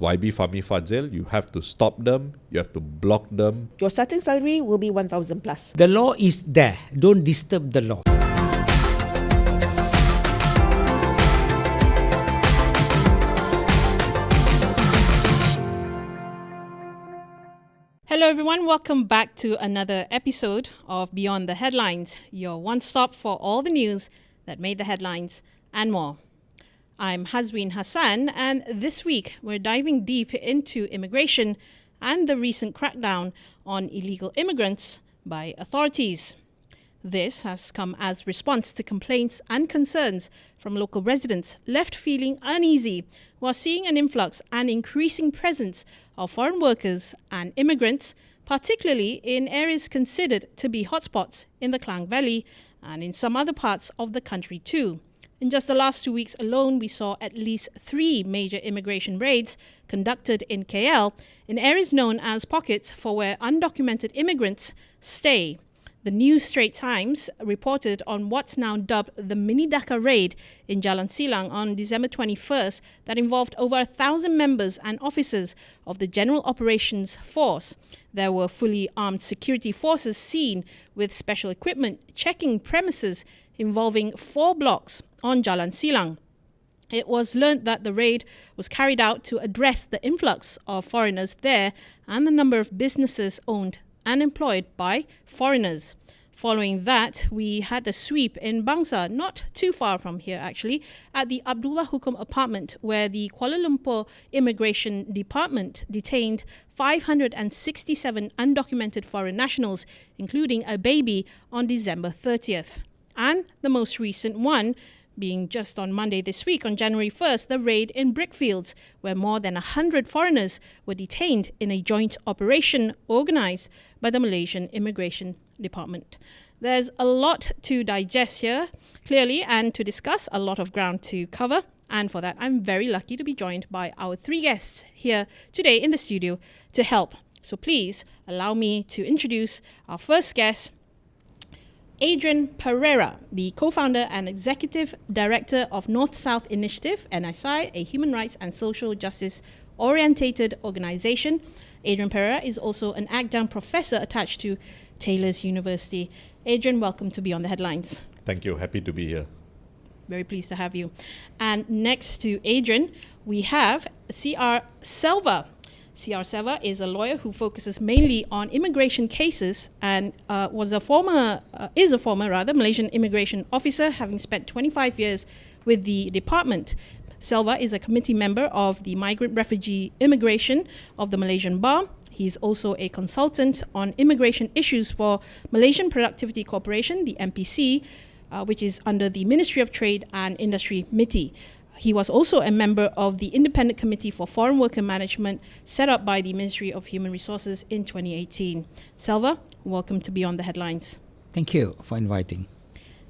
YB Fahmi Fadzil, you have to stop them, you have to block them. Your starting salary will be 1,000 plus. The law is there. Don't disturb the law. Hello everyone, welcome back to another episode of Beyond the Headlines, your one-stop for all the news that made the headlines and more. I'm Hazween Hassan, and this week we're diving deep into immigration and the recent crackdown on illegal immigrants by authorities. This has come as response to complaints and concerns from local residents left feeling uneasy while seeing an influx and increasing presence of foreign workers and immigrants, particularly in areas considered to be hotspots in the Klang Valley and in some other parts of the country too. In just the last 2 weeks alone, we saw at least 3 major immigration raids conducted in KL in areas known as pockets for where undocumented immigrants stay. The New Straits Times reported on what's now dubbed the Mini Dhaka raid in Jalan Silang on December 21st that involved over 1,000 members and officers of the General Operations Force. There were fully armed security forces seen with special equipment checking premises involving 4 blocks on Jalan Silang. It was learnt that the raid was carried out to address the influx of foreigners there and the number of businesses owned and employed by foreigners. Following that, we had the sweep in Bangsa, not too far from here actually, at the Abdullah Hukum apartment where the Kuala Lumpur Immigration Department detained 567 undocumented foreign nationals, including a baby, on December 30th. And the most recent one being just on Monday this week, on January 1st, the raid in Brickfields, where more than 100 foreigners were detained in a joint operation organised by the Malaysian Immigration Department. There's a lot to digest here, clearly, and to discuss, a lot of ground to cover. And for that, I'm very lucky to be joined by our 3 guests here today in the studio to help. So please allow me to introduce our first guest, Adrian Pereira, the co-founder and executive director of North-South Initiative, NSI, a human rights and social justice orientated organization. Adrian Pereira is also an adjunct professor attached to Taylor's University. Adrian, welcome to Beyond the Headlines. Thank you, happy to be here. Very pleased to have you. And next to Adrian, we have C.R. Selva. C.R. Selva is a lawyer who focuses mainly on immigration cases and is a former Malaysian immigration officer, having spent 25 years with the department. Selva is a committee member of the Migrant Refugee Immigration of the Malaysian Bar. He's also a consultant on immigration issues for Malaysian Productivity Corporation, the MPC, which is under the Ministry of Trade and Industry, MITI. He was also a member of the Independent Committee for Foreign Worker Management set up by the Ministry of Human Resources in 2018. Selva, welcome to Beyond the Headlines. Thank you for inviting.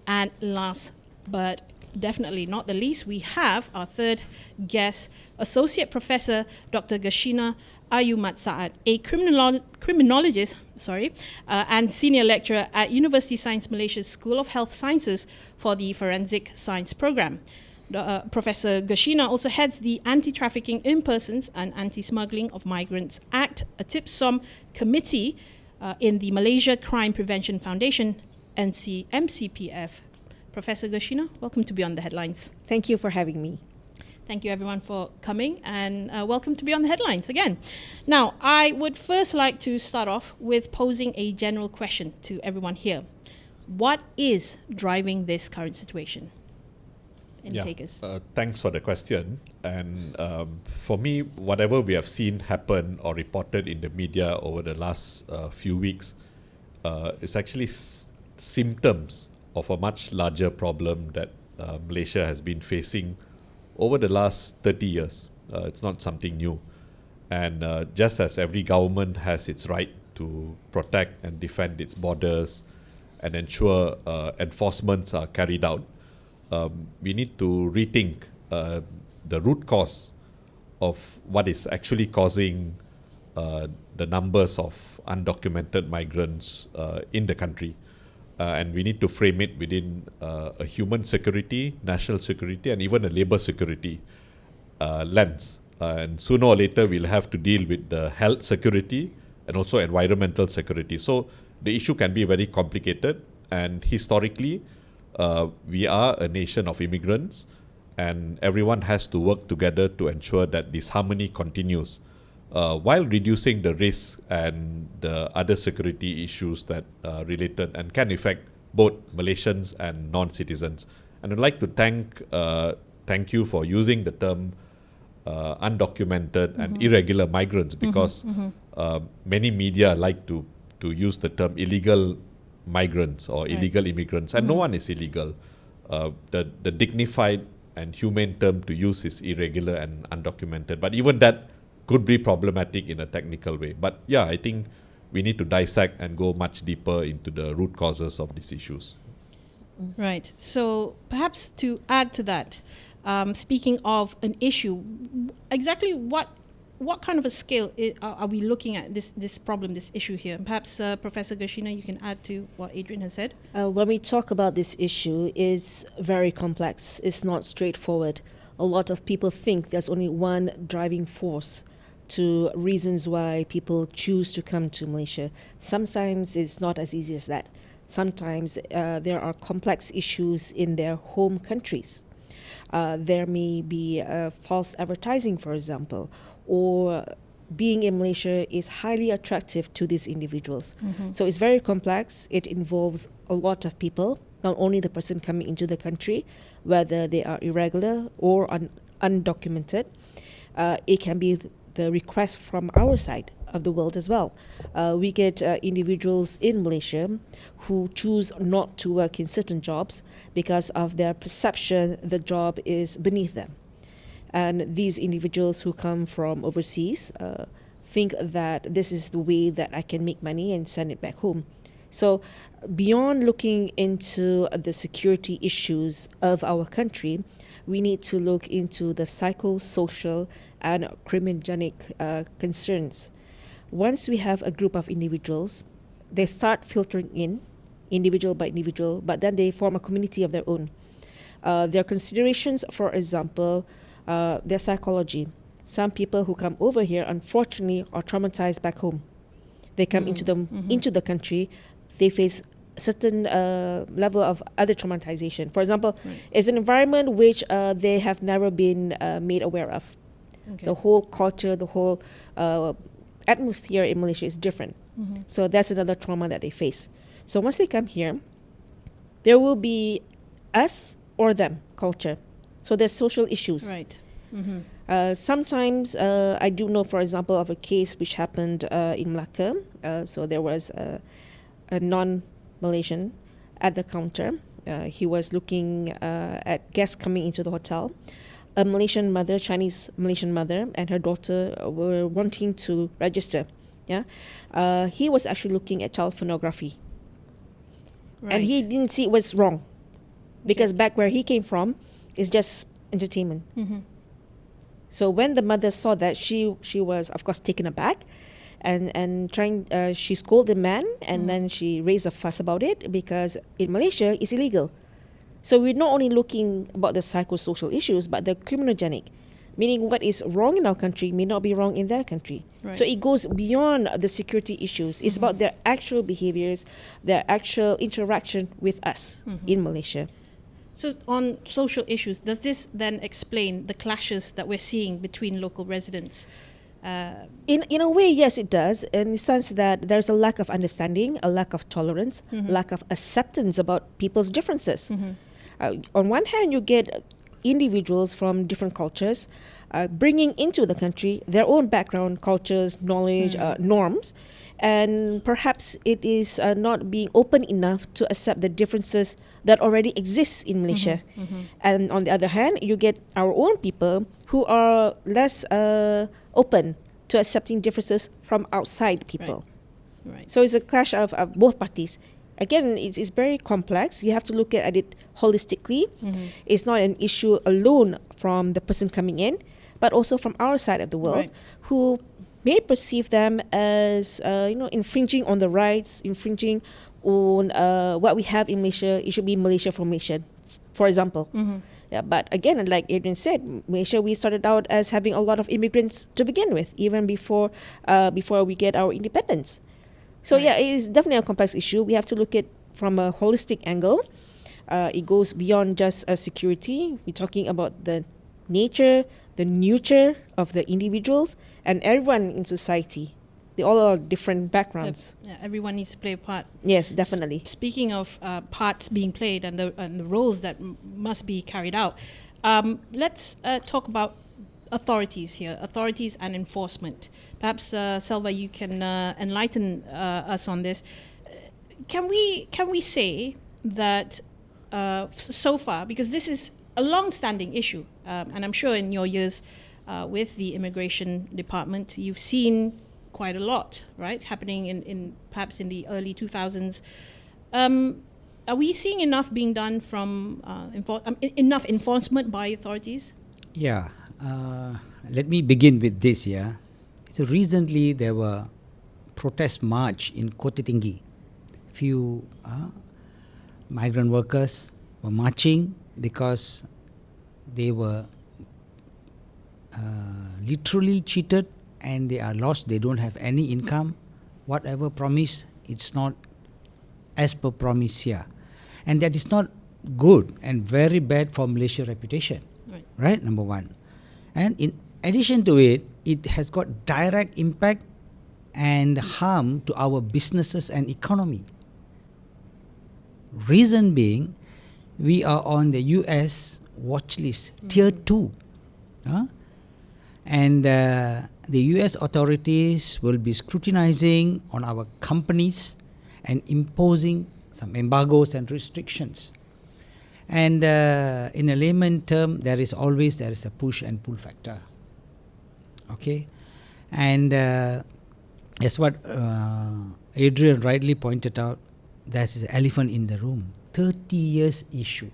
And last but definitely not the least, we have our third guest, Associate Professor Dr. Gashina Ayumat Saad, a criminologist and senior lecturer at University Science Malaysia's School of Health Sciences for the Forensic Science Program. Professor Gashina also heads the Anti-Trafficking in Persons and Anti-Smuggling of Migrants Act, a TIPSOM committee in the Malaysia Crime Prevention Foundation, MCPF. Professor Gashina, welcome to Beyond the Headlines. Thank you for having me. Thank you everyone for coming, and welcome to Beyond the Headlines again. Now, I would first like to start off with posing a general question to everyone here. What is driving this current situation? Thanks for the question. And for me, whatever we have seen happen or reported in the media over the last few weeks is actually symptoms of a much larger problem that Malaysia has been facing over the last 30 years. It's not something new. And just as every government has its right to protect and defend its borders and ensure enforcements are carried out, we need to rethink the root cause of what is actually causing the numbers of undocumented migrants in the country. And we need to frame it within a human security, national security, and even a labor security lens. and sooner or later we'll have to deal with the health security and also environmental security. So the issue can be very complicated, and historically we are a nation of immigrants, and everyone has to work together to ensure that this harmony continues while reducing the risk and the other security issues that are related and can affect both Malaysians and non-citizens. And I'd like to thank you for using the term undocumented and irregular migrants, because many media like to use the term illegal migrants or illegal immigrants, and no one is illegal. The dignified and humane term to use is irregular and undocumented, but even that could be problematic in a technical way. But yeah, I think we need to dissect and go much deeper into the root causes of these issues. Right. So perhaps to add to that, speaking of an issue, exactly what kind of a scale are we looking at this problem, this issue here? Perhaps Professor Gershina, you can add to what Adrian has said. When we talk about this issue, it's very complex. It's not straightforward. A lot of people think there's only one driving force to reasons why people choose to come to Malaysia. Sometimes it's not as easy as that. Sometimes there are complex issues in their home countries. There may be false advertising, for example, or being in Malaysia is highly attractive to these individuals. So it's very complex. It involves a lot of people, not only the person coming into the country, whether they are irregular or undocumented. It can be the request from our side of the world as well. We get individuals in Malaysia who choose not to work in certain jobs because of their perception the job is beneath them. And these individuals who come from overseas think that this is the way that I can make money and send it back home. So beyond looking into the security issues of our country, we need to look into the psychosocial and criminogenic concerns. Once we have a group of individuals, they start filtering in, individual by individual, but then they form a community of their own. Their considerations, for example, their psychology. Some people who come over here, unfortunately, are traumatized back home. They come into the country, they face certain level of other traumatization. For example, it's an environment which they have never been made aware of. Okay. The whole culture, the whole atmosphere in Malaysia is different. So that's another trauma that they face. So once they come here, there will be us or them culture. So there's social issues. Right. Sometimes I do know, for example, of a case which happened in Malacca. So there was a non-Malaysian at the counter. He was looking at guests coming into the hotel. A Malaysian mother, Chinese Malaysian mother, and her daughter were wanting to register. Yeah, he was actually looking at child pornography, and he didn't see it was wrong, because back where he came from, it's just entertainment. So when the mother saw that, she was of course taken aback, and she scolded the man, and then she raised a fuss about it, because in Malaysia it's illegal. So we're not only looking about the psychosocial issues, but the criminogenic, meaning what is wrong in our country may not be wrong in their country. Right. So it goes beyond the security issues. It's about their actual behaviors, their actual interaction with us in Malaysia. So on social issues, does this then explain the clashes that we're seeing between local residents? In a way, yes, it does, in the sense that there's a lack of understanding, a lack of tolerance, lack of acceptance about people's differences. On one hand, you get individuals from different cultures bringing into the country their own background, cultures, knowledge, norms, and perhaps it is not being open enough to accept the differences that already exist in Malaysia. And on the other hand, you get our own people who are less open to accepting differences from outside people. Right. So it's a clash of both parties. Again, it's very complex. You have to look at it holistically. It's not an issue alone from the person coming in, but also from our side of the world, who may perceive them as infringing on the rights, infringing on what we have in Malaysia. It should be Malaysia for for example. Yeah, but again, like Adrian said, Malaysia, we started out as having a lot of immigrants to begin with, even before we get our independence. So Right. yeah, it is definitely a complex issue. We have to look at from a holistic angle. It goes beyond just security. We're talking about the nature, the nurture of the individuals and everyone in society. They all are different backgrounds. Yeah, everyone needs to play a part. Yes, definitely. Speaking of parts being played and the roles that must be carried out, let's talk about authorities here, authorities and enforcement. Perhaps Selva, you can enlighten us on this. Can we say that so far, because this is a long-standing issue, and I'm sure in your years with the immigration department, you've seen quite a lot, right, happening in perhaps in the early 2000s. Are we seeing enough being done from enough enforcement by authorities? Yeah. Let me begin with this. Yeah. So recently there were protest march in Kota Tinggi. Few migrant workers were marching because they were literally cheated and they are lost. They don't have any income. Whatever promise, it's not as per promise here. And that is not good and very bad for Malaysia's reputation. Right, number one. And in addition to it, it has got direct impact and harm to our businesses and economy. Reason being, we are on the US watch list, tier 2. And the US authorities will be scrutinizing on our companies and imposing some embargoes and restrictions. And in a layman term, there is a push and pull factor. Okay, and as what Adrian rightly pointed out, there's an elephant in the room. 30 years issue.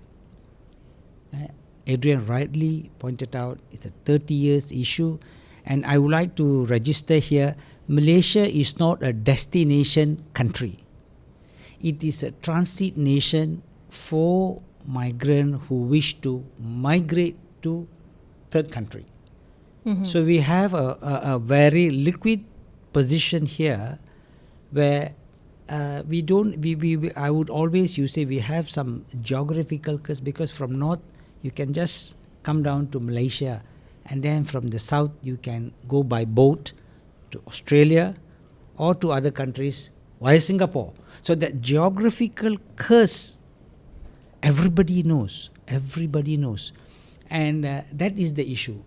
Adrian rightly pointed out it's a 30 years issue, and I would like to register here, Malaysia is not a destination country. It is a transit nation for migrants who wish to migrate to third country. So we have a very liquid position here where I would always say we have some geographical curse, because from north you can just come down to Malaysia, and then from the south you can go by boat to Australia or to other countries via Singapore. So that geographical curse, everybody knows, and that is the issue.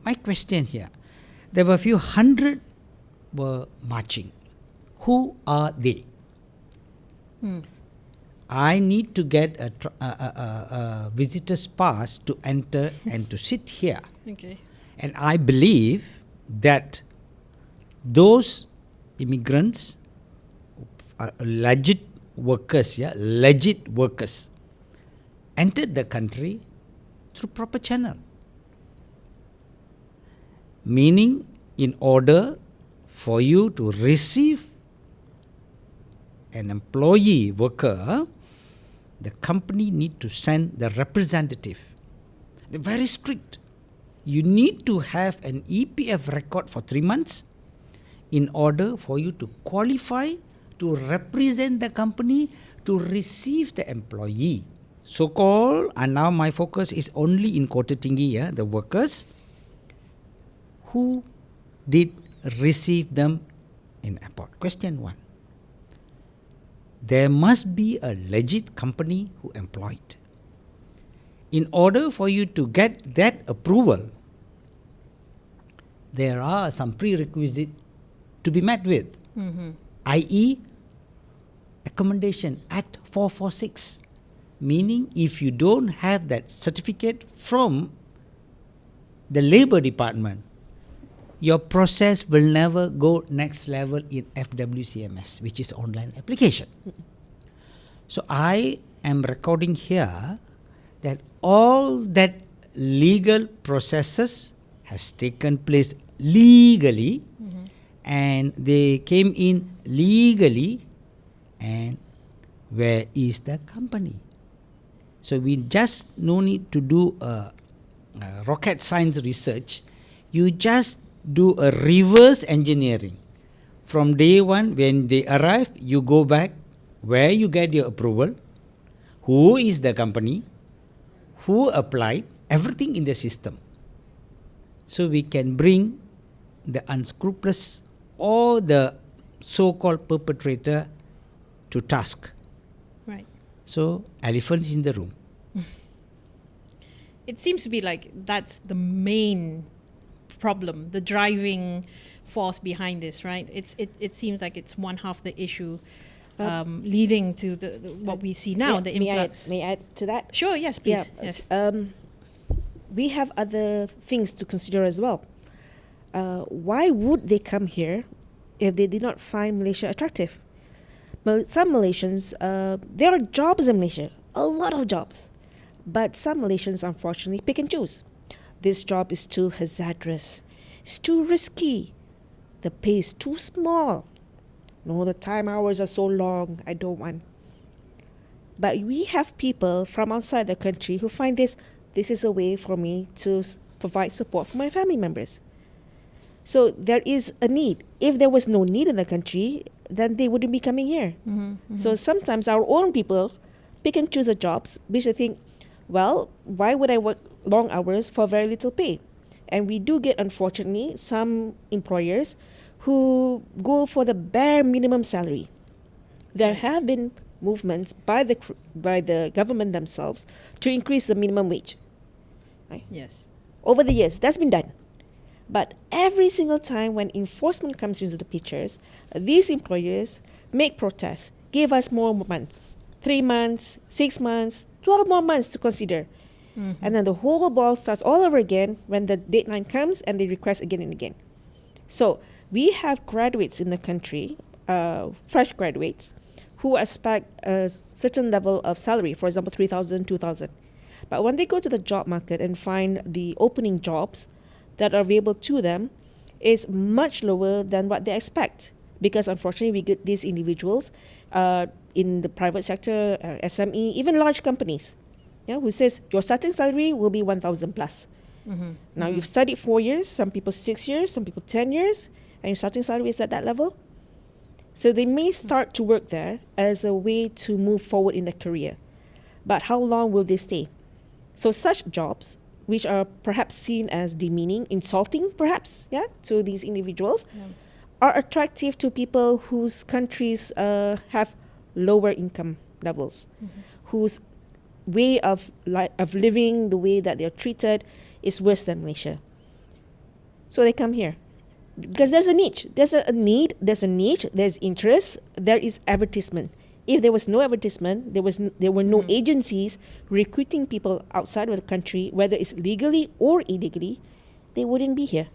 My question here, there were a few hundred were marching. Who are they? I need to get a visitor's pass to enter and to sit here. Okay. And I believe that those immigrants are legit workers, entered the country through proper channel. Meaning, in order for you to receive an employee worker, the company need to send the representative. They're very strict. You need to have an EPF record for 3 months in order for you to qualify to represent the company to receive the employee. So-called, and now my focus is only in Kota Tinggi, the workers who did receive them in airport. Question 1. There must be a legit company who employed. In order for you to get that approval, there are some prerequisites to be met with, i.e. Accommodation Act 446. Meaning, if you don't have that certificate from the Labour Department, your process will never go next level in FWCMS, which is online application. So I am recording here that all that legal processes has taken place legally, and they came in legally, and where is the company? So we just no need to do a rocket science research. You just do a reverse engineering. From day one, when they arrive, you go back where you get your approval, who is the company, who applied, everything in the system. So we can bring the unscrupulous or the so-called perpetrator to task. Right. So elephants in the room. It seems to be like that's the main problem, the driving force behind this, right? It seems like it's one half the issue leading to the what we see now, the influx. May I add to that? Sure, yes, please. Yes. We have other things to consider as well. Why would they come here if they did not find Malaysia attractive? Some Malaysians, there are jobs in Malaysia, a lot of jobs. But some Malaysians, unfortunately, pick and choose. This job is too hazardous. It's too risky. The pay is too small. No, the time hours are so long. I don't want. But we have people from outside the country who find this is a way for me to provide support for my family members. So there is a need. If there was no need in the country, then they wouldn't be coming here. So sometimes our own people pick and choose the jobs, which they think, well, why would I work long hours for very little pay? And we do get, unfortunately, some employers who go for the bare minimum salary. There have been movements by the government themselves to increase the minimum wage. Right? Yes. Over the years, that's been done. But every single time when enforcement comes into the pictures, these employers make protests, give us more months, 3 months, 6 months, 12 more months to consider. And then the whole ball starts all over again when the deadline comes and they request again and again. So we have graduates in the country, fresh graduates, who expect a certain level of salary, for example, 3,000, 2,000. But when they go to the job market and find the opening jobs that are available to them is much lower than what they expect. Because unfortunately, we get these individuals in the private sector, SME, even large companies, who says your starting salary will be 1,000 plus. Now you've studied 4 years, some people 6 years, some people 10 years, and your starting salary is at that level. So they may start to work there as a way to move forward in their career. But how long will they stay? So such jobs, which are perhaps seen as demeaning, insulting perhaps, to these individuals, are attractive to people whose countries have lower income levels, whose way of living, the way that they're treated is worse than Malaysia. So they come here. Because there's a niche. There's a need, there's a niche, there's interest, there is advertisement. If there was no advertisement, there were no agencies recruiting people outside of the country, whether it's legally or illegally, they wouldn't be here.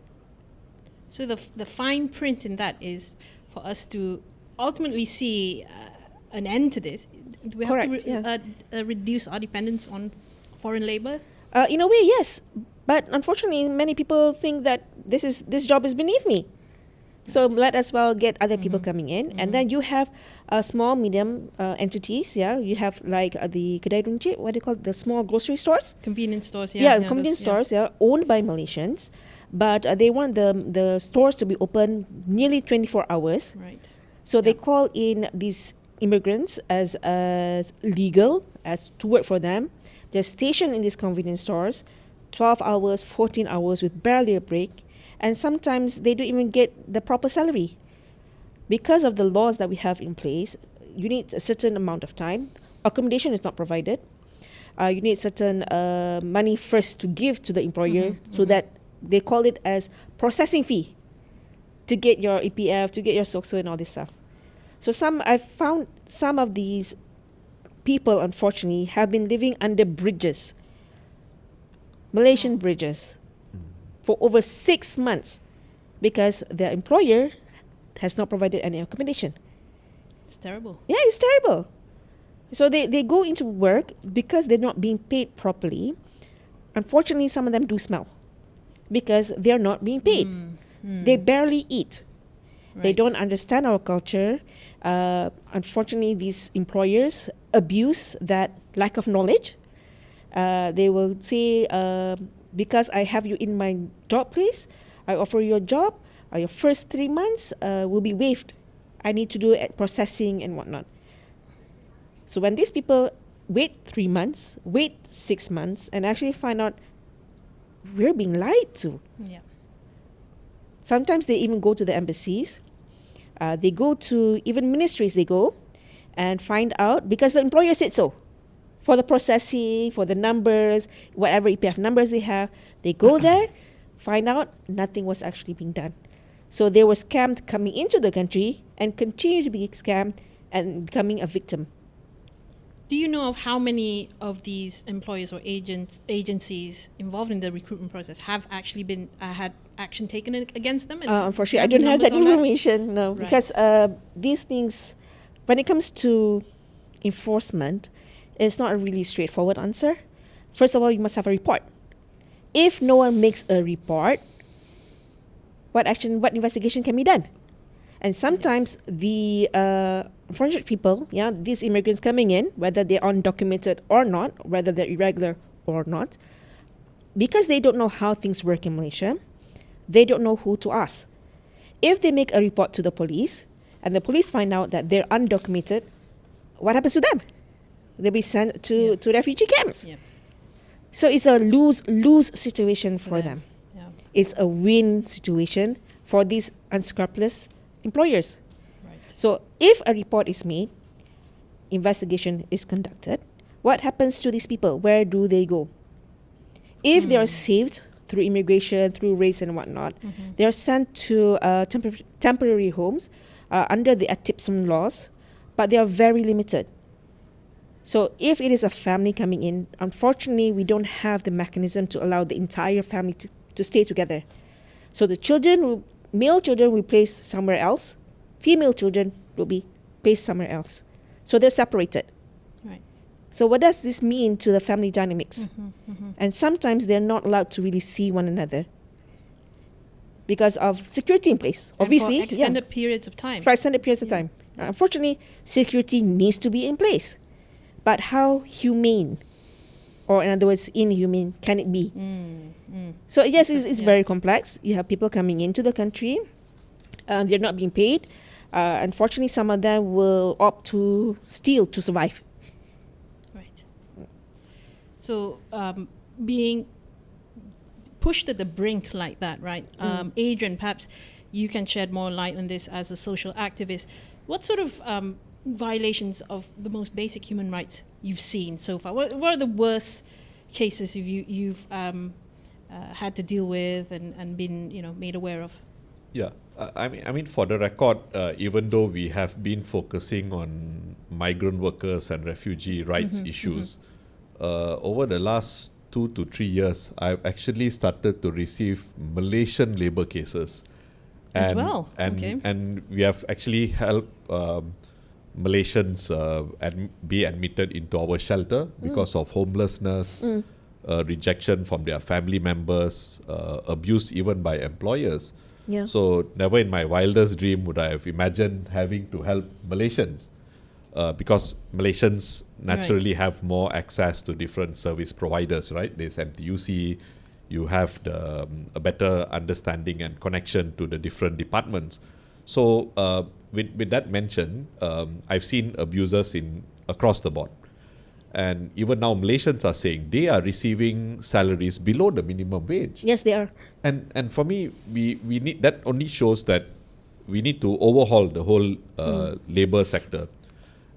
So the fine print in that is for us to ultimately see an end to this. Do we Correct, have to reduce our dependence on foreign labor? In a way, yes. But unfortunately, many people think that this job is beneath me. So let as well get other people coming in. And then you have small, medium entities. You have like the kedai runcit, what do you call it? The small grocery stores? Convenience stores, Convenience stores, owned by Malaysians. But they want the stores to be open nearly 24 hours. Right. So they call in these immigrants as legal, as to work for them. They're stationed in these convenience stores, 12 hours, 14 hours with barely a break. And sometimes they don't even get the proper salary. Because of the laws that we have in place, you need a certain amount of time. Accommodation is not provided. You need certain money first to give to the employer so that they call it as processing fee to get your EPF, to get your SOCSO and all this stuff. So I've found some of these people, unfortunately, have been living under bridges, Malaysian bridges, for over 6 months because their employer has not provided any accommodation. It's terrible. Yeah, it's terrible. So they go into work because they're not being paid properly. Unfortunately, some of them do smell because they're not being paid. They barely eat. They don't understand our culture. Unfortunately, these employers abuse that lack of knowledge They will say, because I have you in my job place, I offer you a job, your first 3 months will be waived. I need to do processing and whatnot. So when these people wait 3 months, wait 6 months, and actually find out we're being lied to. Yeah. Sometimes they even go to the embassies. They go to even ministries, they go and find out because the employer said so. For the processing, for the numbers, whatever EPF numbers they have, they go there, find out nothing was actually being done. So they were scammed coming into the country and continue to be scammed and becoming a victim. Do you know of how many of these employers or agencies involved in the recruitment process have actually been had action taken against them? Unfortunately, I don't have that information. No, right. Because these things, when it comes to enforcement, it's not a really straightforward answer. First of all, you must have a report. If no one makes a report, what investigation can be done? And sometimes the unfortunate people, these immigrants coming in, whether they're undocumented or not, whether they're irregular or not, because they don't know how things work in Malaysia, they don't know who to ask. If they make a report to the police and the police find out that they're undocumented, what happens to them? They'll be sent to refugee camps. Yeah. So it's a lose-lose situation for them. Yeah. It's a win situation for these unscrupulous employers. Right. So if a report is made, investigation is conducted, what happens to these people? Where do they go? If they are saved through immigration, through race and whatnot, they are sent to temporary homes under the ATIPSM laws, but they are very limited. So if it is a family coming in, unfortunately, we don't have the mechanism to allow the entire family to stay together. So the male children will be placed somewhere else, female children will be placed somewhere else. So they're separated. Right. So what does this mean to the family dynamics? And sometimes they're not allowed to really see one another because of security in place. And obviously, for extended periods of time. For extended periods of time. Unfortunately, security needs to be in place. But how humane, or in other words, inhumane, can it be? So yes, it's very complex. You have people coming into the country, they're not being paid. Unfortunately, some of them will opt to steal to survive. Right. So being pushed to the brink like that, right? Adrian, perhaps you can shed more light on this as a social activist. What sort of violations of the most basic human rights you've seen so far? What are the worst cases you've had to deal with and been made aware of? Yeah, I mean, for the record, even though we have been focusing on migrant workers and refugee rights issues, over the last 2 to 3 years, I've actually started to receive Malaysian labour cases, and we have actually helped Malaysians be admitted into our shelter because of homelessness, rejection from their family members, abuse even by employers. Yeah. So never in my wildest dream would I have imagined having to help Malaysians because Malaysians naturally have more access to different service providers, right? There's MTUC, you have a better understanding and connection to the different departments. So with that mentioned, I've seen abusers across the board. And even now Malaysians are saying they are receiving salaries below the minimum wage. Yes, they are. And for me, we need, that only shows that we need to overhaul the whole labour sector.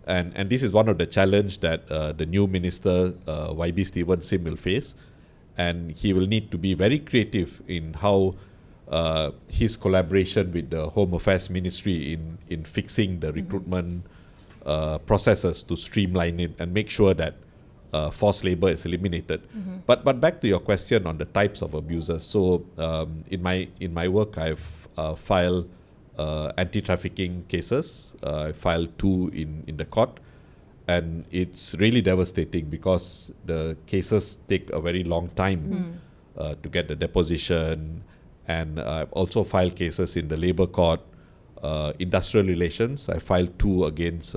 And this is one of the challenge that the new minister, YB Stephen Sim, will face. And he will need to be very creative in how his collaboration with the Home Affairs Ministry in fixing the recruitment processes to streamline it and make sure that forced labour is eliminated. But back to your question on the types of abusers. So in my work, I've filed anti-trafficking cases. I filed 2 in the court, and it's really devastating because the cases take a very long time to get the deposition. And I've also filed cases in the labour court, industrial relations. I filed 2 against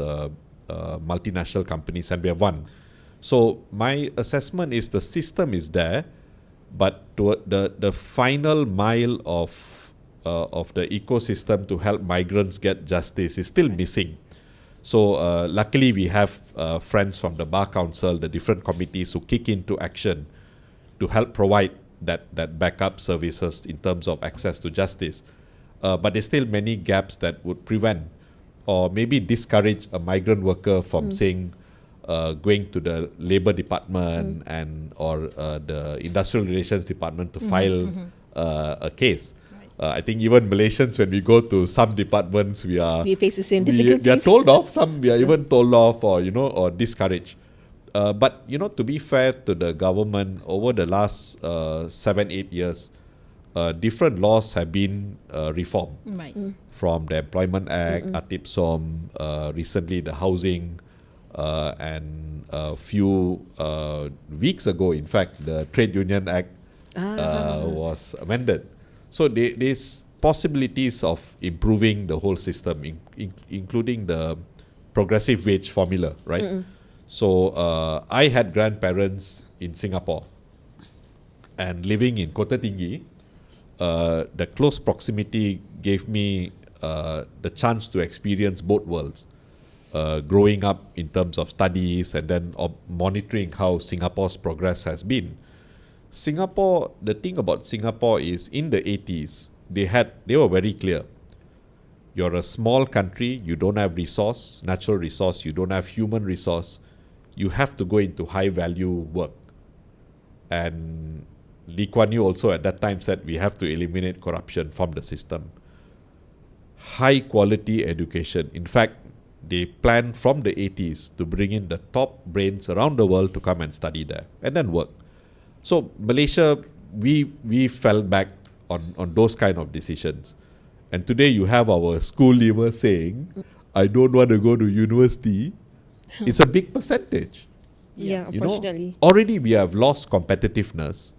multinational companies, and we have won. So my assessment is the system is there, but the final mile of the ecosystem to help migrants get justice is still missing. So luckily we have friends from the Bar Council, the different committees who kick into action to help provide that backup services in terms of access to justice. But there's still many gaps that would prevent or maybe discourage a migrant worker from saying, going to the Labour Department and or the Industrial Relations Department to file a case. I think even Malaysians, when we go to some departments, we face the same difficulties. We are told off. Some we are even told off, or or discouraged. But to be fair to the government, over the last 7-8 years, different laws have been reformed. Right. From the Employment Act, Atip Som, recently the Housing, and a few weeks ago, in fact, the Trade Union Act was amended. So there's possibilities of improving the whole system, including the progressive wage formula, right? So I had grandparents in Singapore, and living in Kota Tinggi, the close proximity gave me the chance to experience both worlds. Growing up in terms of studies and then monitoring how Singapore's progress has been. Singapore, the thing about Singapore is in the 80s, they were very clear. You're a small country, you don't have natural resource, you don't have human resource, you have to go into high value work. And Lee Kuan Yew also at that time said we have to eliminate corruption from the system. High quality education. In fact, they planned from the 80s to bring in the top brains around the world to come and study there and then work. So Malaysia, we fell back on those kind of decisions. And today you have our school leaver saying, I don't want to go to university. It's a big percentage. Yeah, unfortunately. Already we have lost competitiveness,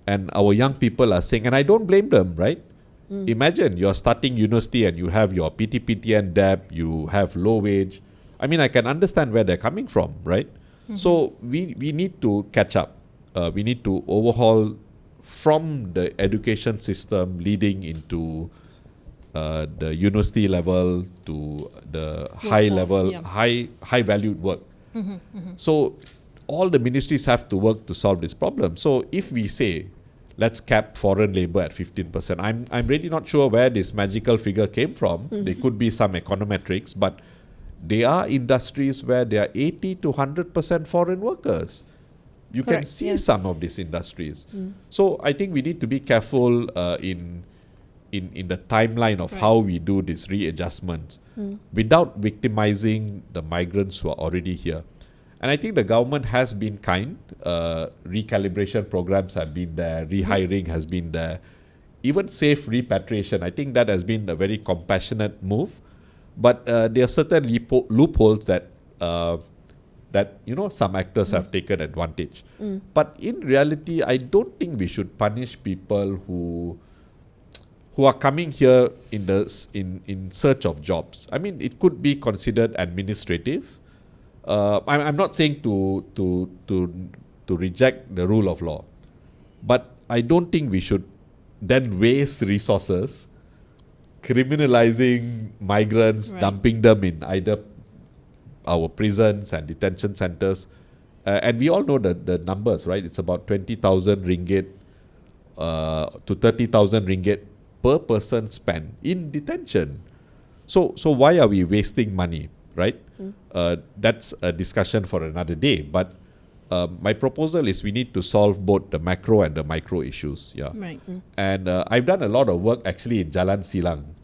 and our young people are saying, and I don't blame them, right? Imagine you're starting university and you have your PTPTN debt, you have low wage. I mean, I can understand where they're coming from, right? So we need to catch up. We need to overhaul from the education system leading into the university level to the high level, high valued work. So all the ministries have to work to solve this problem. So if we say, let's cap foreign labor at 15%. I'm really not sure where this magical figure came from. There could be some econometrics, but there are industries where there are 80 to 100% foreign workers. You can see some of these industries. So I think we need to be careful in the timeline of how we do these readjustments without victimizing the migrants who are already here. And I think the government has been kind. Recalibration programs have been there. Rehiring has been there. Even safe repatriation, I think that has been a very compassionate move. But there are certain loopholes that some actors have taken advantage. But in reality, I don't think we should punish people who are coming here in search of jobs. I mean, it could be considered administrative. I'm not saying to reject the rule of law, but I don't think we should then waste resources criminalizing migrants, dumping them in either our prisons and detention centers. And we all know the numbers, right? It's about 20,000 ringgit to 30,000 ringgit per person spent in detention. So why are we wasting money, right? That's a discussion for another day. But my proposal is we need to solve both the macro and the micro issues. Yeah. Right. And I've done a lot of work actually in Jalan Silang.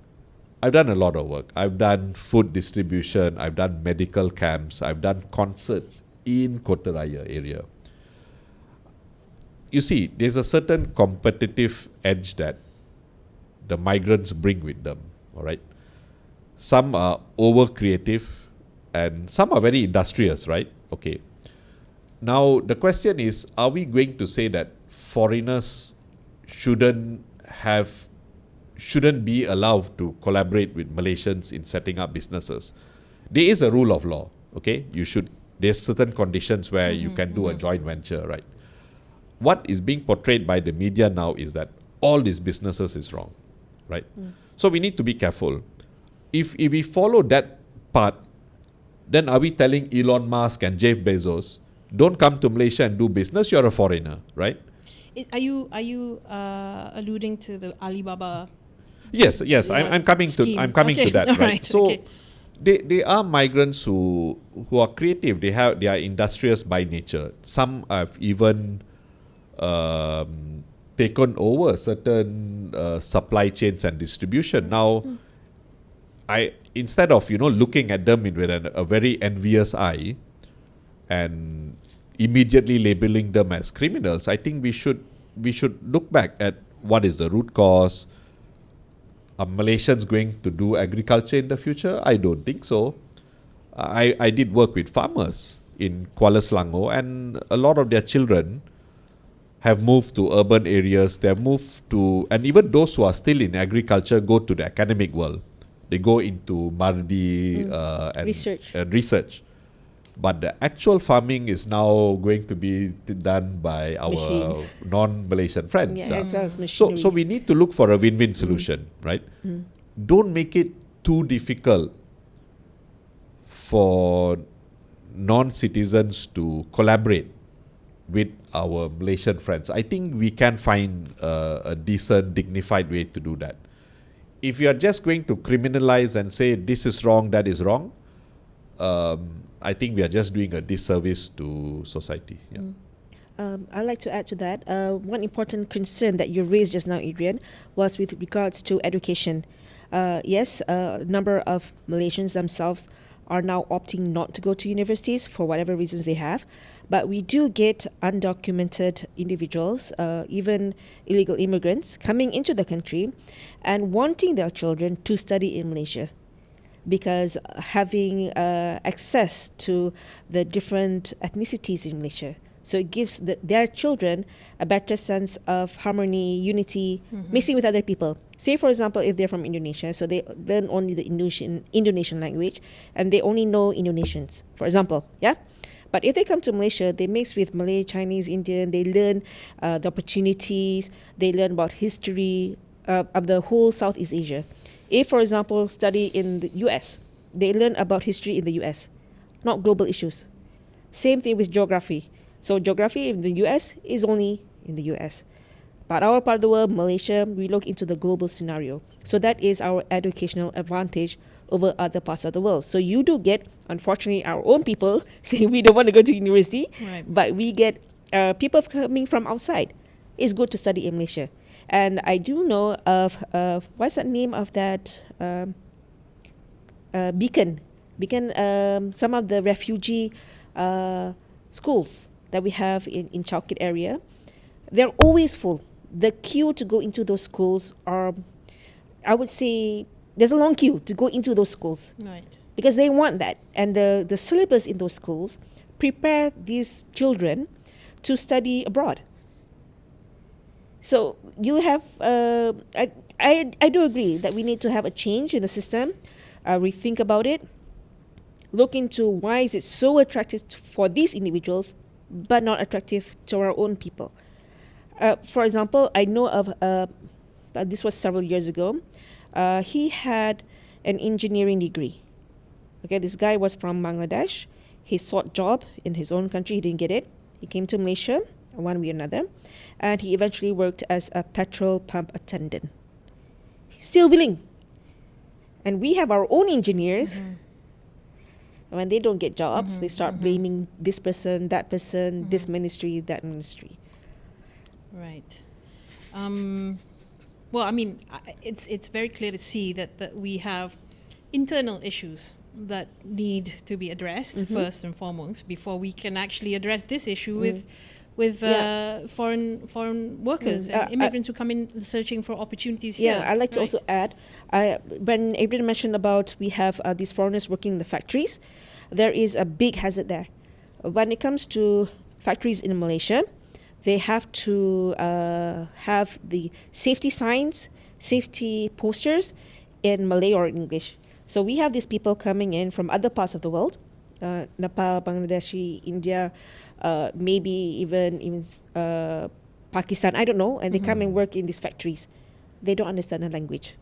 I've done a lot of work. I've done food distribution. I've done medical camps. I've done concerts in Kota Raya area. You see, there's a certain competitive edge that the migrants bring with them. All right. Some are over creative and some are very industrious, right? Okay. Now, the question is, are we going to say that foreigners shouldn't be allowed to collaborate with Malaysians in setting up businesses? There is a rule of law, okay? You should there's certain conditions where you can do a joint venture, right? What is being portrayed by the media now is that all these businesses is wrong, right? So we need to be careful. If we follow that part, then are we telling Elon Musk and Jeff Bezos, don't come to Malaysia and do business, you're a foreigner, right? Are you alluding to the Alibaba? Yes. I'm coming scheme. to that, All right? So okay. they are migrants who are creative. They are industrious by nature. Some have even taken over certain supply chains and distribution. Now, instead of looking at them with a very envious eye and immediately labeling them as criminals, I think we should look back at what is the root cause. Are Malaysians going to do agriculture in the future? I don't think so. I did work with farmers in Kuala Selangor, and a lot of their children have moved to urban areas. They have moved to, and even those who are still in agriculture go to the academic world. They go into Mardi and research. But the actual farming is now going to be done by our Machines. non-Malaysian friends. Yeah, as well as machineries. So we need to look for a win-win solution, right? Don't make it too difficult for non-citizens to collaborate with our Malaysian friends. I think we can find a decent, dignified way to do that. If you are just going to criminalize and say this is wrong, that is wrong, I think we are just doing a disservice to society. Yeah. I'd like to add to that. One important concern that you raised just now, Adrian, was with regards to education. Yes, a number of Malaysians themselves are now opting not to go to universities for whatever reasons they have. But we do get undocumented individuals, even illegal immigrants, coming into the country and wanting their children to study in Malaysia, because having access to the different ethnicities in Malaysia. So it gives their children a better sense of harmony, unity, mixing with other people. Say, for example, if they're from Indonesia, so they learn only the Indonesian language, and they only know Indonesians, for example, yeah? But if they come to Malaysia, they mix with Malay, Chinese, Indian, they learn the opportunities, they learn about history of the whole Southeast Asia. If, for example, study in the US, they learn about history in the US, not global issues. Same thing with geography. So geography in the US is only in the US. But our part of the world, Malaysia, we look into the global scenario. So that is our educational advantage over other parts of the world. So you do get, unfortunately, our own people saying we don't want to go to university, Right. but we get people coming from outside. It's good to study in Malaysia. And I do know of, what's the name of that, Beacon, some of the refugee schools that we have in Chowkit area. They're always full. The queue to go into those schools are, I would say, there's a long queue to go into those schools. Right. Because they want that. And the syllabus in those schools prepare these children to study abroad. So you have, I do agree that we need to have a change in the system, rethink about it, look into why is it so attractive for these individuals, but not attractive to our own people. For example, I know of, this was several years ago, he had an engineering degree. Okay, this guy was from Bangladesh. He sought job in his own country. He didn't get it. He came to Malaysia one way or another, and he eventually worked as a petrol pump attendant. He's still willing. And we have our own engineers. When they don't get jobs, they start blaming this person, this ministry, that ministry. Right. Well, I mean, it's very clear to see that we have internal issues that need to be addressed first and foremost before we can actually address this issue with foreign workers and immigrants who come in searching for opportunities here. Yeah, I'd like to also add, when Adrian mentioned about we have these foreigners working in the factories, there is a big hazard there. When it comes to factories in Malaysia, they have to have the safety signs, safety posters in Malay or English. So we have these people coming in from other parts of the world, Nepal, Bangladeshi, India, maybe even Pakistan, I don't know, and they come and work in these factories. They don't understand the language.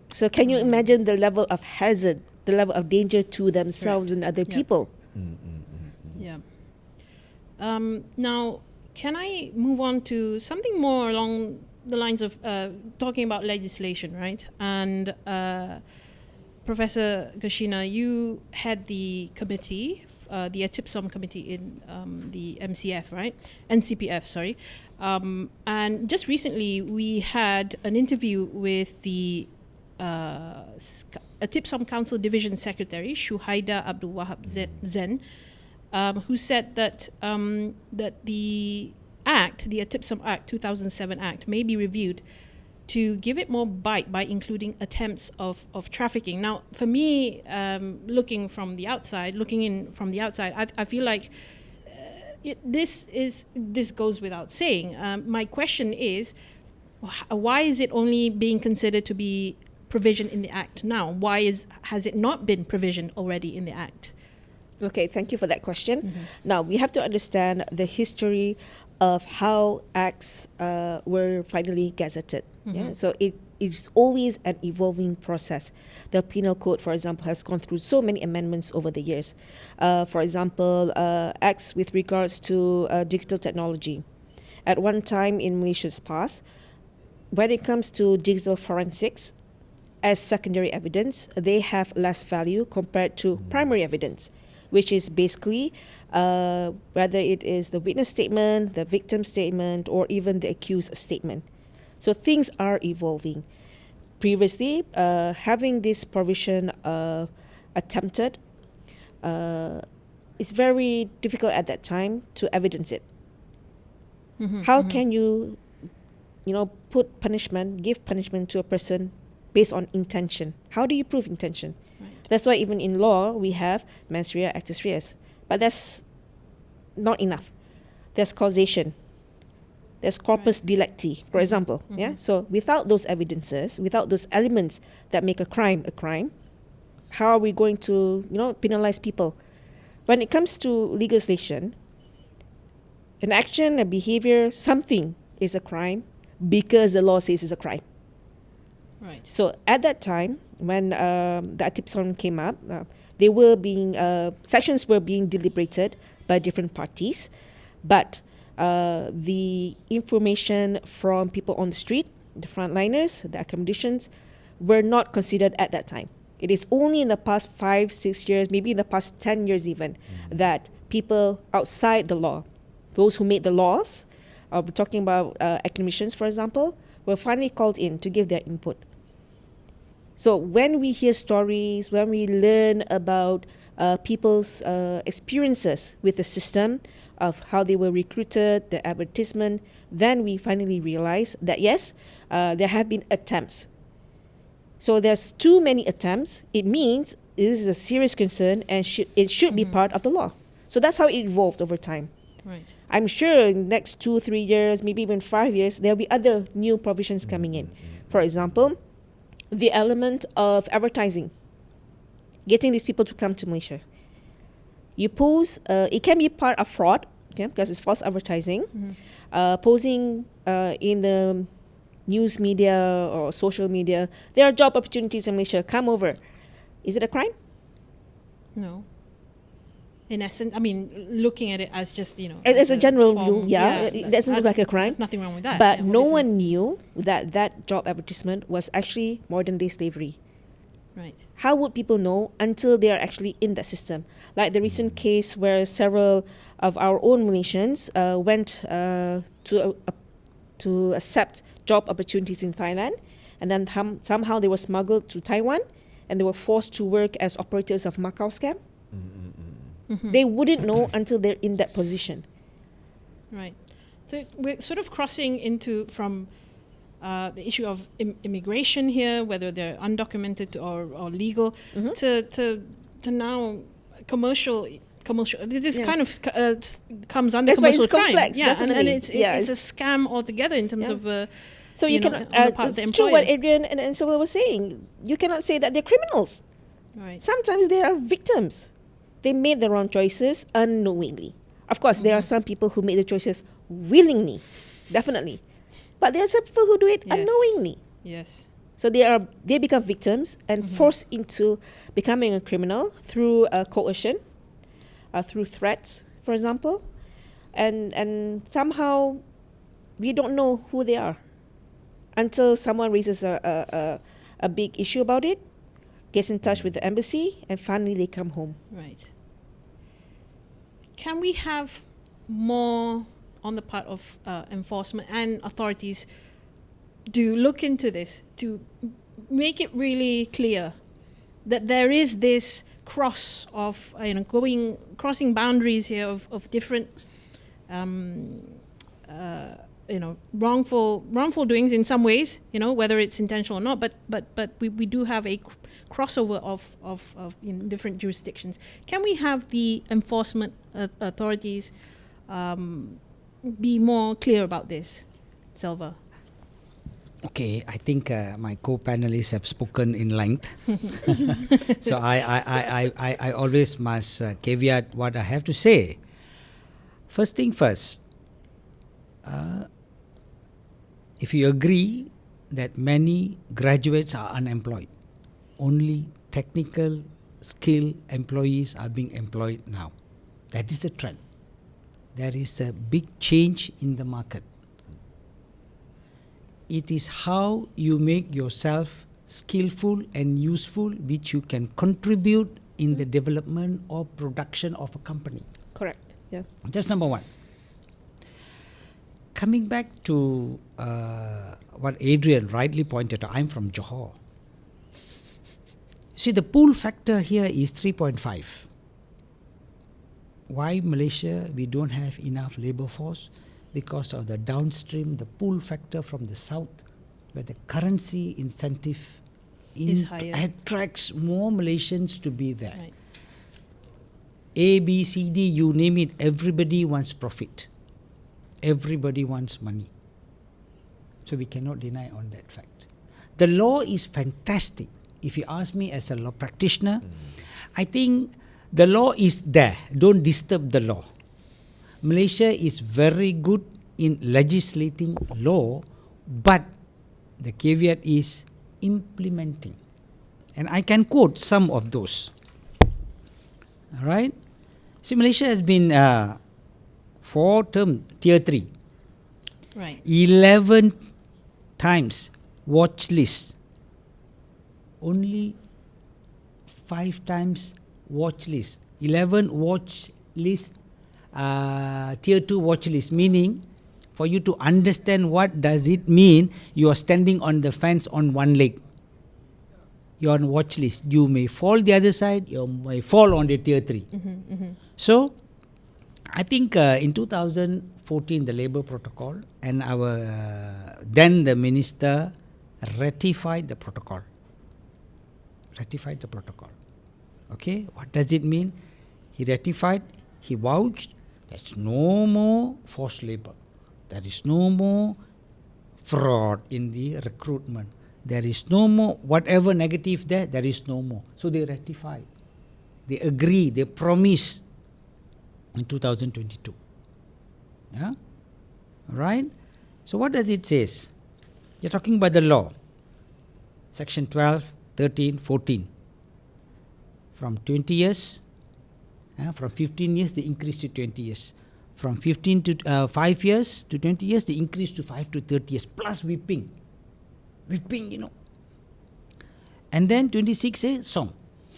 So can you imagine the level of hazard, the level of danger to themselves and other people? Yeah. Now, can I move on to something more along the lines of talking about legislation, right? And Professor Gashina, you had the committee, the ATIPSOM committee in the MCF, right? NCPF, sorry. And just recently, we had an interview with the ATIPSOM Council Division Secretary, Shuhaida Abdul Wahab Zen, who said that that the Act, the ATIPSOM Act, 2007 Act, may be reviewed to give it more bite by including attempts of trafficking. Now, for me, looking in from the outside, I feel like this goes without saying. My question is, why is it only being considered to be provision in the Act now? Why has it not been provision already in the Act? Okay, thank you for that question. Now, we have to understand the history of how acts were finally gazetted. Yeah? So it's always an evolving process. The Penal Code, for example, has gone through so many amendments over the years. For example, acts with regards to digital technology. At one time in Malaysia's past, when it comes to digital forensics, as secondary evidence, they have less value compared to primary evidence, which is basically whether it is the witness statement, the victim statement, or even the accused statement. So things are evolving. Previously, having this provision attempted, it's very difficult at that time to evidence it. How can you put punishment, give punishment to a person based on intention? How do you prove intention? Right. That's why even in law, we have mens rea, actus reus. But that's not enough. There's causation. There's corpus delicti, for example. Yeah. So without those evidences, without those elements that make a crime, how are we going to, penalize people? When it comes to legislation, an action, a behavior, something is a crime because the law says it's a crime. Right. So at that time, when the ATIPSOM came up, they were being sections were being deliberated by different parties, but the information from people on the street, the frontliners, the accommodations, were not considered at that time. It is only in the past 5-6 years, maybe in the past 10 years even, that people outside the law, those who made the laws, we're talking about academicians, for example, were finally called in to give their input. So when we hear stories, when we learn about people's experiences with the system, of how they were recruited, the advertisement, then we finally realize that yes, there have been attempts. So there's too many attempts. It means this is a serious concern and it should be part of the law. So that's how it evolved over time. Right. I'm sure in the next 2-3 years, maybe even 5 years, there'll be other new provisions coming in. For example, the element of advertising, getting these people to come to Malaysia. You pose, it can be part of fraud, okay, because it's false advertising. Posing in the news media or social media, there are job opportunities in Malaysia, come over. Is it a crime? No. In essence, I mean, looking at it as just, as a general rule, it doesn't look like a crime. There's nothing wrong with that. But no one knew that job advertisement was actually modern day slavery. Right. How would people know until they are actually in that system? Like the recent case where several of our own Malaysians went to accept job opportunities in Thailand, and then somehow they were smuggled to Taiwan, and they were forced to work as operators of Macau scam. They wouldn't know until they're in that position. Right. So we're sort of crossing from the issue of immigration here, whether they're undocumented or legal, to now commercial. This kind of comes under That's why commercial it's crime. complex, and it's it's a scam altogether in terms of. So you cannot. It's true what Adrian and Sylvia were saying. You cannot say that they're criminals. Right. Sometimes they are victims. they made the wrong choices unknowingly. Of course, there are some people who make the choices willingly, definitely. But there are some people who do it Yes. unknowingly. Yes. So they become victims and forced into becoming a criminal through coercion, through threats, for example, and somehow we don't know who they are until someone raises a big issue about it, gets in touch with the embassy, and finally they come home. Right. Can we have more on the part of enforcement and authorities to look into this, to make it really clear that there is this crossing boundaries here of different wrongful doings in some ways, whether it's intentional or not, but we do have a crossover of different jurisdictions. Can we have the enforcement authorities be more clear about this, Selva? Okay, I think my co-panelists have spoken in length. So I always must caveat what I have to say. First thing first, if you agree that many graduates are unemployed, only technical skill employees are being employed now. That is the trend. There is a big change in the market. It is how you make yourself skillful and useful which you can contribute in the development or production of a company. Correct. Yeah. That's number one. Coming back to what Adrian rightly pointed out, I'm from Johor. See, the pull factor here is 3.5. Why Malaysia we don't have enough labor force? Because of the downstream, the pull factor from the south, where the currency incentive Is higher. attracts more Malaysians to be there. Right. A, B, C, D, you name it, everybody wants profit. Everybody wants money. So we cannot deny on that fact. The law is fantastic. If you ask me as a law practitioner, I think the law is there. Don't disturb the law. Malaysia is very good in legislating law, but the caveat is implementing. And I can quote some of those. All right? See, Malaysia has been 4-term tier 3. Right. 11 times watch list. Only 5 times watch list. 11 watch list, tier 2 watch list, meaning for you to understand what does it mean, you are standing on the fence on one leg. You are on watch list. You may fall the other side, you may fall on the tier 3. So, I think in 2014, the Labour Protocol and our then the Minister ratified the protocol. Okay, what does it mean? He ratified, he vouched, there's no more forced labour. There is no more fraud in the recruitment. There is no more whatever negative there is no more. So they ratified. They agree, they promise in 2022. Yeah? Right? So what does it say? You're talking about the law. Section 12, 13, 14. From 20 years, from 15 years, they increased to 20 years. From 15 to 5 years to 20 years, they increased to 5 to 30 years, plus whipping. Whipping, And then 26 is song.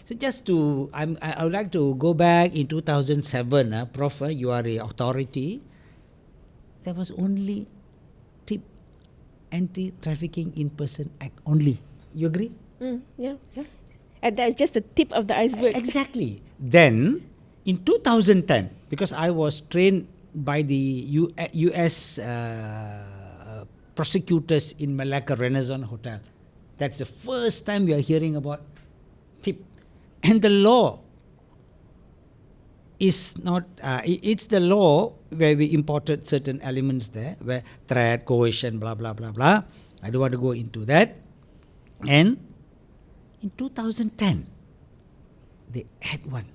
So just to, I would like to go back in 2007, Prof, you are an authority. There was only TIP, Anti-Trafficking in Person Act only. You agree? Yeah. And that's just the tip of the iceberg. Exactly. Then, in 2010, because I was trained by the US prosecutors in Malacca Renaissance Hotel. That's the first time we are hearing about TIP. And the law is not, it's the law where we imported certain elements there, where threat, coercion, blah, blah, blah, blah. I don't want to go into that. And in 2010, they add one.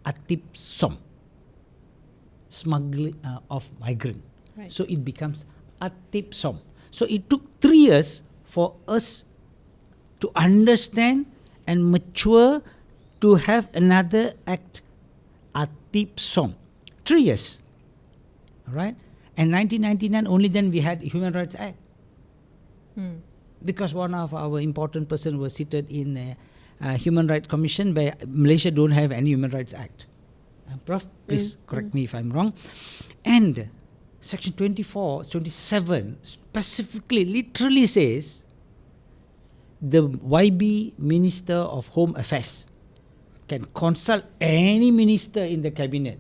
atip som, smuggling of migrant. Right. So it becomes atip som. So it took 3 years for us to understand and mature to have another act, atip som. 3 years. All right? And 1999, only then we had Human Rights Act. Because one of our important person was seated in a Human Rights Commission, where Malaysia don't have any Human Rights Act. Prof, please correct me if I'm wrong. And Section 24, 27 specifically, literally says the YB Minister of Home Affairs can consult any minister in the cabinet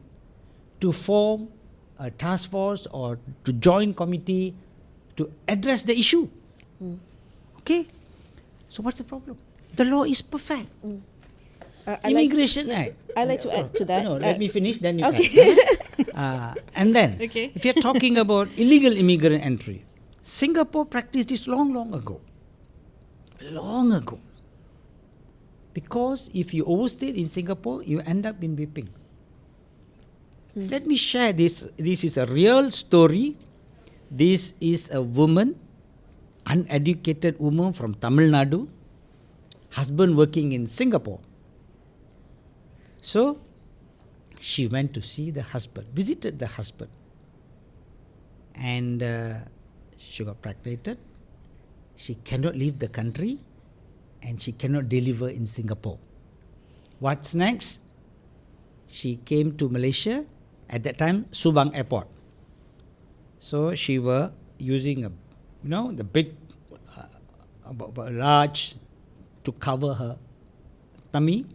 to form a task force or to join committee to address the issue. Okay? So what's the problem? The law is perfect. Immigration Act. I like to add to that. No, let me finish, then you okay. can. And then, Okay. if you're talking about illegal immigrant entry, Singapore practiced this long ago. Long ago. Because if you overstayed in Singapore, you end up in whipping. Let me share this. This is a real story. This is a woman, uneducated woman from Tamil Nadu, husband working in Singapore. So, she went to see the husband, visited the husband. And she got pregnant. She cannot leave the country and she cannot deliver in Singapore. What's next? She came to Malaysia, at that time, Subang Airport. So she were using the big, large to cover her tummy.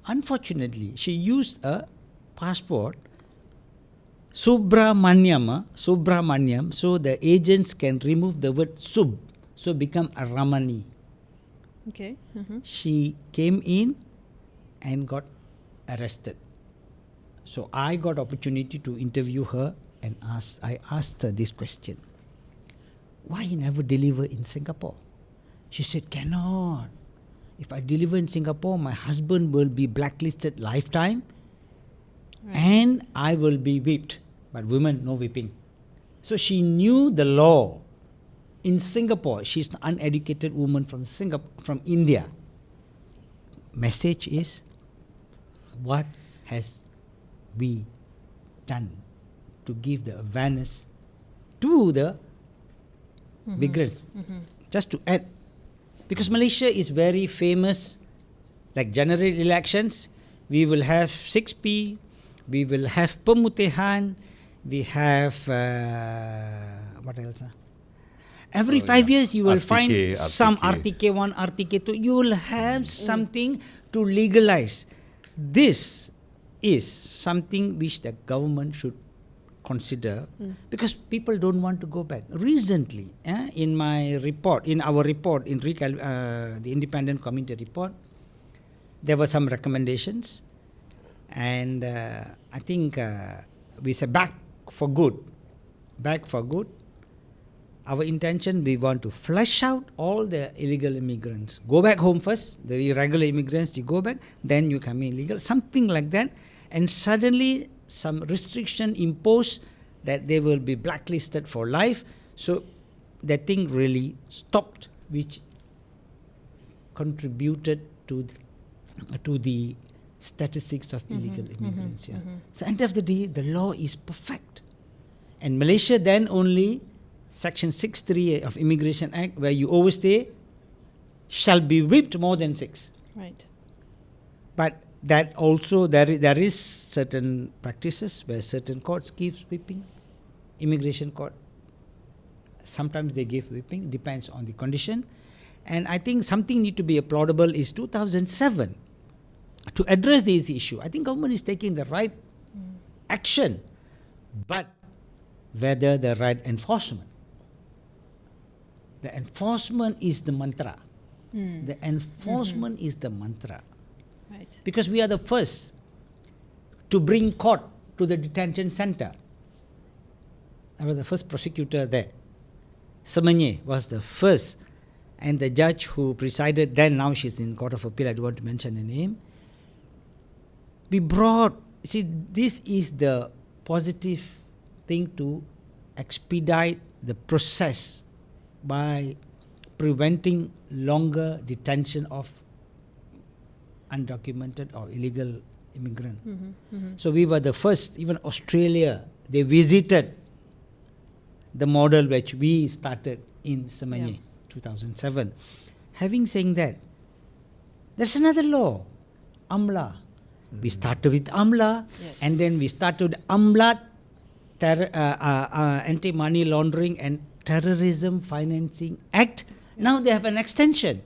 Unfortunately, she used a passport, Subramaniam, so the agents can remove the word sub, so become a Ramani. Okay. She came in and got arrested. So I got opportunity to interview her and I asked her this question. Why you never deliver in Singapore? She said, cannot. If I deliver in Singapore, my husband will be blacklisted lifetime and I will be whipped. But women, no whipping. So she knew the law. In Singapore, she's an uneducated woman from India. Message is, what has we done to give the awareness to the migrants? Just to add, because Malaysia is very famous, like general elections, we will have 6P, we will have pemutihan, we have, what else? Every 5 years you will find some RTK 1, RTK 2, you will have something to legalize. This is something which the government should consider because people don't want to go back. Recently, in my report, in our report, in the independent committee report, there were some recommendations, and I think we said back for good. Our intention, we want to flush out all the illegal immigrants. Go back home first, the irregular immigrants, you go back, then you come in illegal, something like that. And suddenly some restriction imposed that they will be blacklisted for life. So that thing really stopped, which contributed to the statistics of illegal immigrants. So end of the day, the law is perfect. And Malaysia then only Section 6.3 of Immigration Act, where you overstay, shall be whipped more than 6. Right. But that also, there is certain practices where certain courts give whipping. Immigration court, sometimes they give whipping, depends on the condition. And I think something need to be applaudable is 2007. To address this issue, I think government is taking the right action, but whether the right enforcement. The enforcement is the mantra. The enforcement is the mantra. Right. Because we are the first to bring court to the detention center. I was the first prosecutor there. Semenye was the first. And the judge who presided then, now she's in Court of Appeal, I don't want to mention her name. we brought, see, this is the positive thing to expedite the process by preventing longer detention of undocumented or illegal immigrant. So we were the first, even Australia, they visited the model which we started in Semenye, 2007. Having saying that, there's another law, AMLA. We started with AMLA, and then we started AMLA, Anti-Money Laundering and Terrorism Financing Act. Now they have an extension,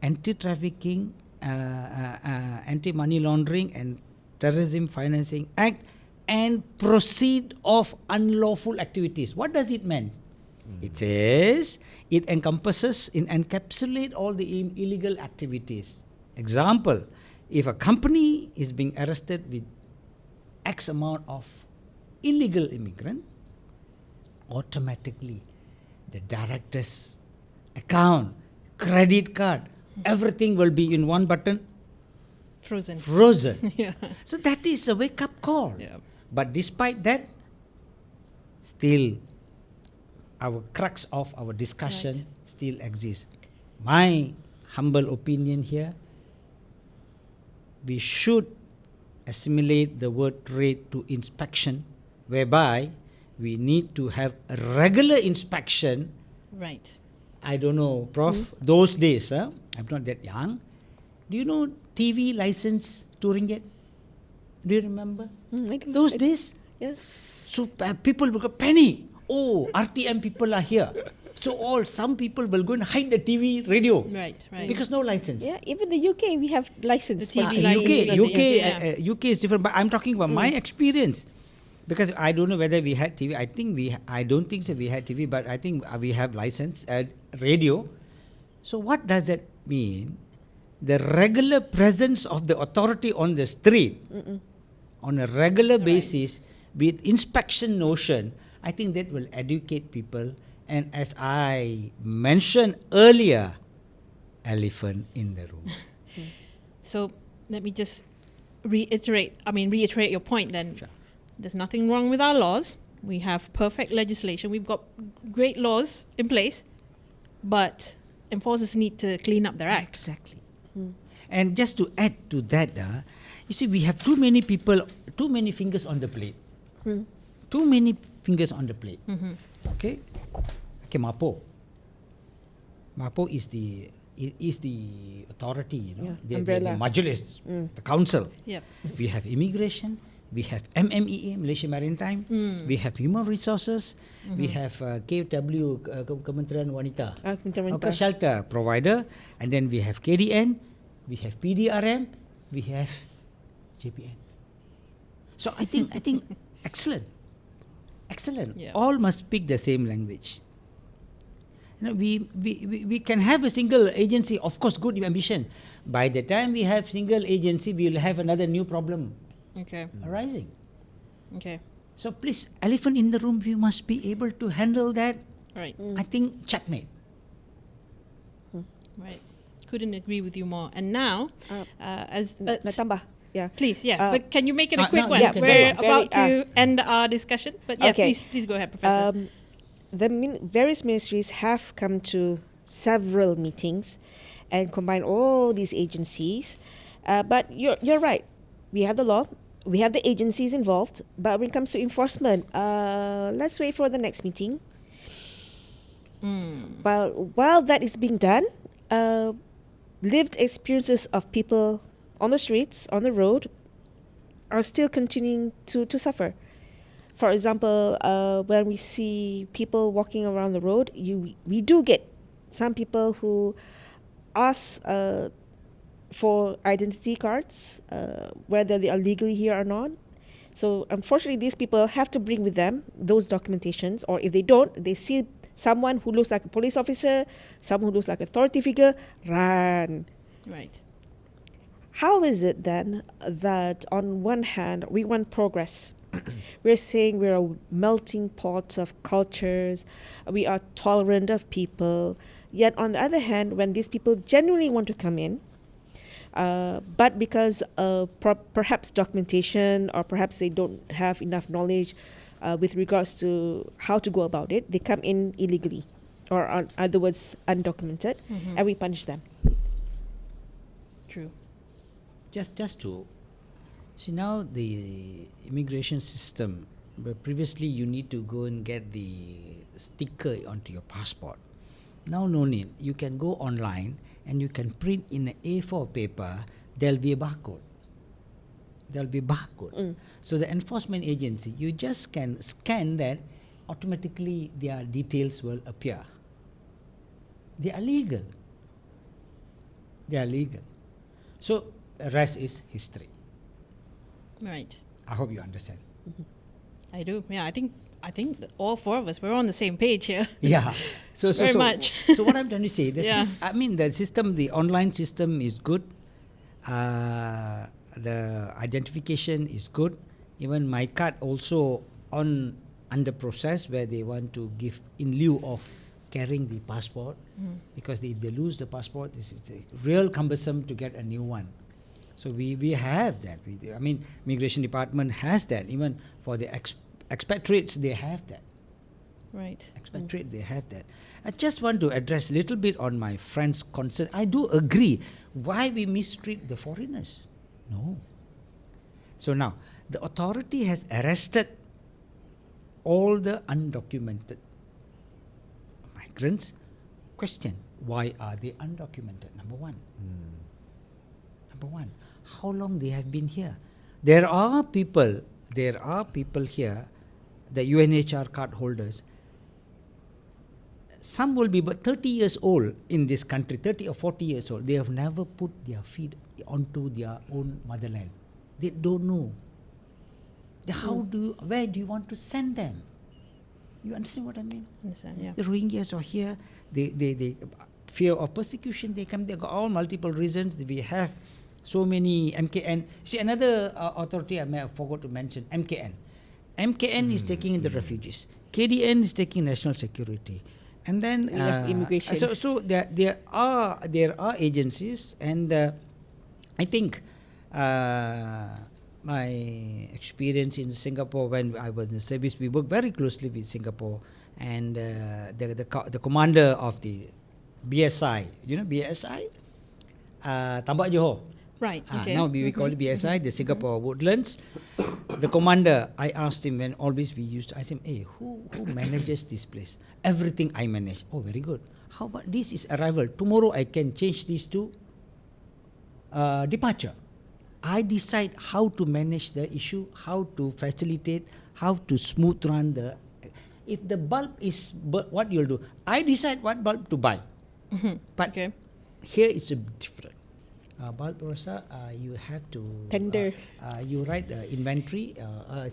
Anti-Trafficking, Anti-Money Laundering and Terrorism Financing Act, and Proceed of Unlawful Activities. What does it mean? It says it encapsulate all the illegal activities. Example, if a company is being arrested with X amount of illegal immigrant, automatically the director's account, credit card, everything will be in one button, Frozen. Yeah. So that is a wake-up call. Yeah. But despite that, still our crux of our discussion still exists. My humble opinion here, we should assimilate the word trade to inspection, whereby we need to have a regular inspection. Right. I don't know, Prof, those days, I'm not that young. Do you know TV license to ringgit? Do you remember? Those days? Yeah. So people will go panic. Oh, RTM people are here. So some people will go and hide the TV, radio. Right. Because no license. Yeah, even the UK, we have license. The for TV TV. UK is different, but I'm talking about my experience. Because I don't know whether we had TV. I don't think so we had TV, but I think we have license at radio. So what does that mean? The regular presence of the authority on the street on a regular basis with inspection notion, I think that will educate people. And as I mentioned earlier, elephant in the room. So let me just reiterate your point then. Sure. There's nothing wrong with our laws. We have perfect legislation. We've got great laws in place, but enforcers need to clean up their act. Exactly. And just to add to that, you see, we have too many fingers on the plate. Too many fingers on the plate. Okay, Mapo. Mapo is the authority, the majlis, the council. Yep. We have immigration. We have MMEA, Malaysia Maritime. We have human resources. We have KW, Kementerian Wanita, shelter provider. And then we have KDN. We have PDRM. We have JPN. So I think excellent. Yeah. All must speak the same language. We can have a single agency, of course, good ambition. By the time we have single agency, we will have another new problem arising. Okay. So please, elephant in the room, we must be able to handle that. Right. I think checkmate. Right. Couldn't agree with you more. And now, Natambah. Yeah. please, but can you make it a quick no, one? you can We're go. about to end our discussion, but Okay. please go ahead, Professor. The various ministries have come to several meetings and combined all these agencies. But you're right. We have the law. We have the agencies involved. But when it comes to enforcement, let's wait for the next meeting. While that is being done, lived experiences of people on the streets, on the road, are still continuing to suffer. For example, when we see people walking around the road, we do get some people who ask for identity cards, whether they are legally here or not. So unfortunately, these people have to bring with them those documentations, or if they don't, they see someone who looks like a police officer, someone who looks like an authority figure, run. Right. How is it then that on one hand, we want progress? We're saying we're a melting pot of cultures, we are tolerant of people, yet on the other hand, when these people genuinely want to come in, But because of perhaps documentation, or perhaps they don't have enough knowledge with regards to how to go about it, they come in illegally, or in other words, undocumented, and we punish them. True. Just to see now the immigration system, where previously you need to go and get the sticker onto your passport. Now no need. You can go online and you can print in an A4 paper. There'll be a barcode. So the enforcement agency, you just can scan that, automatically their details will appear. They are legal. So the rest is history. Right. I hope you understand. I do. Yeah, I think that all four of us, we're on the same page here. Yeah. So Very much. So what I'm trying to say, Yeah. the system, the online system is good. The identification is good. Even my card also under process, where they want to give in lieu of carrying the passport, because if they lose the passport, this is real cumbersome to get a new one. So we have that. Immigration department has that. Even for the expatriates, they have that. Right. Expatriate, they have that. I just want to address a little bit on my friend's concern. I do agree. Why we mistreat the foreigners? No. So now, the authority has arrested all the undocumented migrants. Question, why are they undocumented? Number one. How long they have been here? There are people here, the UNHR card holders. Some will be but 30 years old in this country, 30 or 40 years old. They have never put their feet onto their own motherland. They don't know. Where do you want to send them? You understand what I mean? Understand, yeah. The Rohingyas are here. They fear of persecution. They come. They got all multiple reasons. We have so many MKN. See, another authority I may have forgot to mention, MKN. MKN is taking in the refugees. KDN is taking national security. And then We have immigration. So there are agencies, and I think my experience in Singapore, when I was in the service, we worked very closely with Singapore, and the commander of the BSI, BSI, Tambak Johor. Right. Okay. Now we call it BSI, the Singapore Woodlands. The commander, I asked him, when always we used to ask him, hey, who manages this place? Everything I manage. Oh, very good. How about this is arrival? Tomorrow I can change this to departure. I decide how to manage the issue, how to facilitate, how to smooth run the. If the bulb is what you'll do, I decide what bulb to buy. But Okay. here it's different. Bulb rosa, you have to Tender. you write the inventory.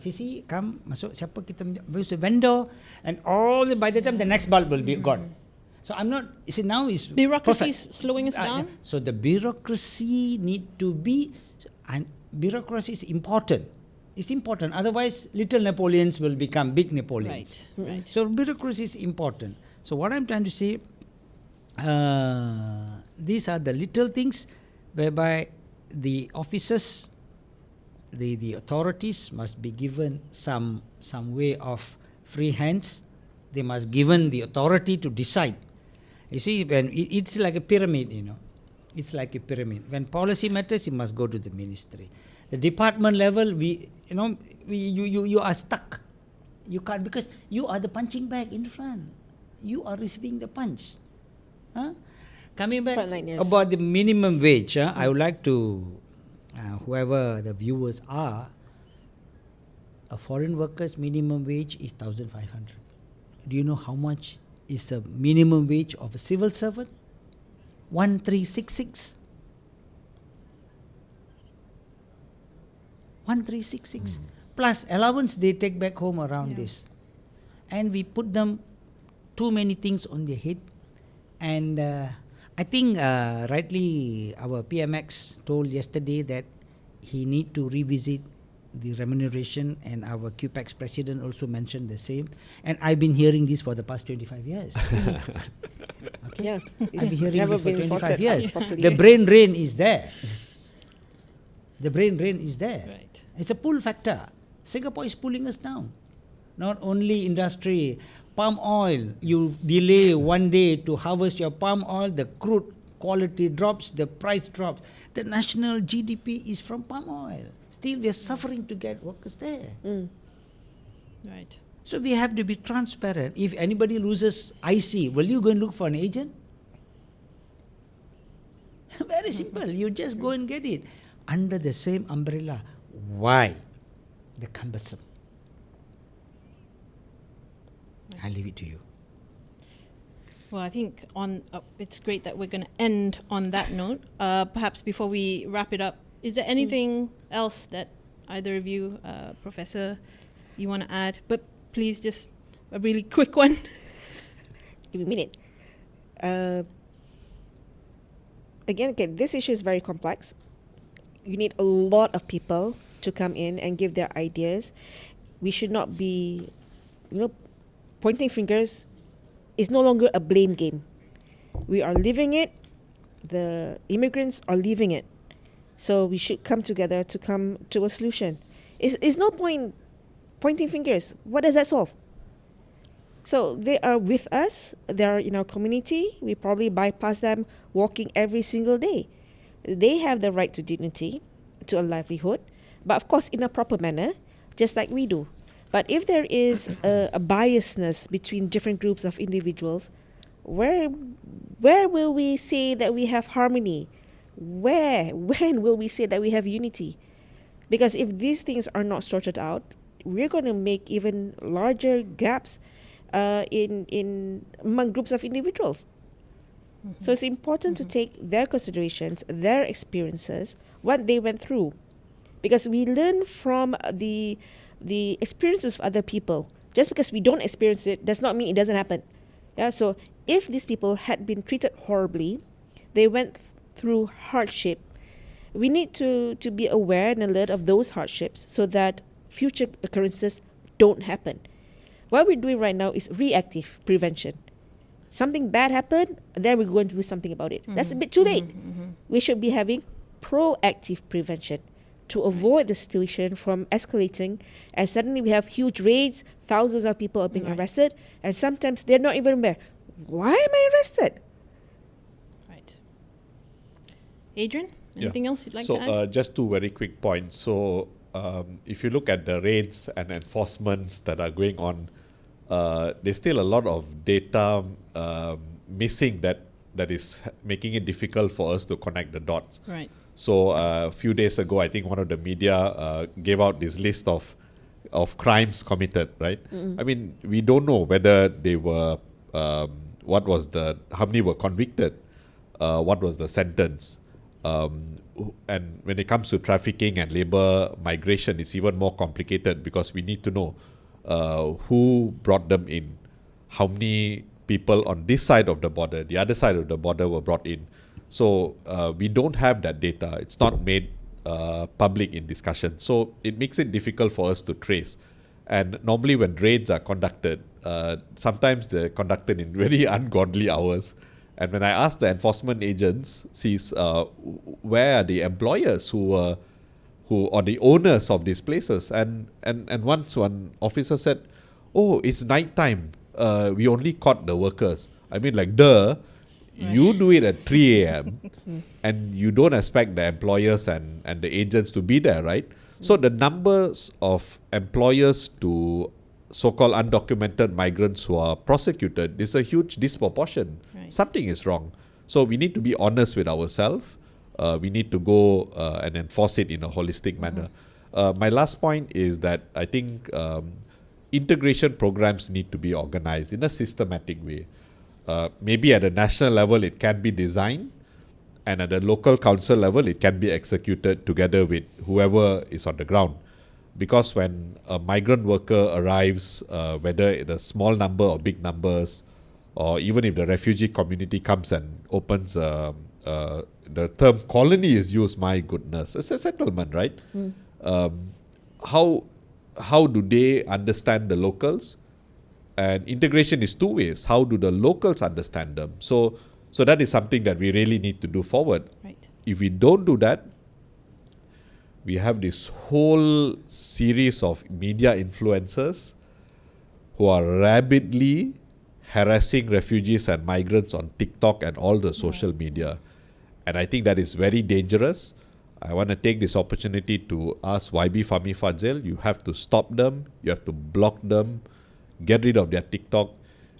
Sisi, come masuk. Siapa kita vendor, and by the time the next bulb will be gone. So I'm not. You see, now is Bureaucracy is slowing us down. So the bureaucracy need to be, and bureaucracy is important. It's important. Otherwise, little Napoleons will become big Napoleons. Right. So bureaucracy is important. So what I'm trying to say, these are the little things whereby the officers, the authorities must be given some way of free hands. They must given the authority to decide. You see, when it's like a pyramid, it's like a pyramid. When policy matters, you must go to the ministry. The department level, you are stuck. You can't, because you are the punching bag in front. You are receiving the punch. Coming back about the minimum wage, I would like to, whoever the viewers are, a foreign worker's minimum wage is 1,500. Do you know how much is the minimum wage of a civil servant? 1,366. 1,366. Plus allowance they take back home around this. And we put them too many things on their head. And I think rightly our PMX told yesterday that he need to revisit the remuneration, and our QPEX president also mentioned the same. And I've been hearing this for the past 25 years. Okay? Yeah, I've been hearing never this for been 25 sorted years. properly. The brain drain is there. The brain drain is there. Right. It's a pull factor. Singapore is pulling us down. Not only industry, palm oil. You delay one day to harvest your palm oil, the crude quality drops, the price drops. The national GDP is from palm oil. Still, we are suffering to get workers there. Right. So we have to be transparent. If anybody loses IC, will you go and look for an agent? Very simple. You just go and get it under the same umbrella. Why? The cumbersome. I leave it to you. Well, I think it's great that we're going to end on that note. Perhaps before we wrap it up, is there anything else that either of you, Professor, you want to add? But please, just a really quick one. Give me a minute. Again, okay, this issue is very complex. You need a lot of people to come in and give their ideas. We should not be, pointing fingers is no longer a blame game. We are living it. The immigrants are living it. So we should come together to come to a solution. It's no point pointing fingers. What does that solve? So they are with us. They are in our community. We probably bypass them walking every single day. They have the right to dignity, to a livelihood, but of course in a proper manner, just like we do. But if there is a biasness between different groups of individuals, where will we say that we have harmony? When will we say that we have unity? Because if these things are not sorted out, we're going to make even larger gaps in among groups of individuals. So it's important to take their considerations, their experiences, what they went through, because we learn from the experiences of other people. Just because we don't experience it does not mean it doesn't happen. Yeah. So if these people had been treated horribly, they went through hardship. We need to be aware and alert of those hardships so that future occurrences don't happen. What we're doing right now is reactive prevention. Something bad happened, then we're going to do something about it. That's a bit too late. We should be having proactive prevention to avoid the situation from escalating, and suddenly we have huge raids, thousands of people are being arrested, and sometimes they're not even aware. Why am I arrested? Right. Adrian, anything else you'd like to add? So just two very quick points. So if you look at the raids and enforcements that are going on, there's still a lot of data missing that is making it difficult for us to connect the dots. Right. So a few days ago, I think one of the media gave out this list of crimes committed, right? I mean, we don't know whether they were, how many were convicted, what was the sentence. And when it comes to trafficking and labor migration, it's even more complicated because we need to know who brought them in, how many people on this side of the border, the other side of the border were brought in. So we don't have that data. It's not made public in discussion. So it makes it difficult for us to trace. And normally when raids are conducted, sometimes they're conducted in very ungodly hours. And when I ask the enforcement agencies, where are the employers who or the owners of these places? And once one officer said, "Oh, it's nighttime. We only caught the workers." I mean, like, you do it at 3 a.m. and you don't expect the employers and the agents to be there, right? So the numbers of employers to so-called undocumented migrants who are prosecuted is a huge disproportion. Right. Something is wrong. So we need to be honest with ourselves. We need to go and enforce it in a holistic manner. My last point is that I think integration programs need to be organized in a systematic way. Maybe at a national level it can be designed, and at the local council level it can be executed together with whoever is on the ground. Because when a migrant worker arrives, whether in a small number or big numbers, or even if the refugee community comes and opens, the term colony is used, my goodness, it's a settlement, right? How do they understand the locals? And integration is two ways. How do the locals understand them? So that is something that we really need to do forward. Right. If we don't do that, we have this whole series of media influencers who are rabidly harassing refugees and migrants on TikTok and all the social media. And I think that is very dangerous. I want to take this opportunity to ask YB Fahmi Fadzil, you have to stop them, you have to block them, get rid of their TikTok.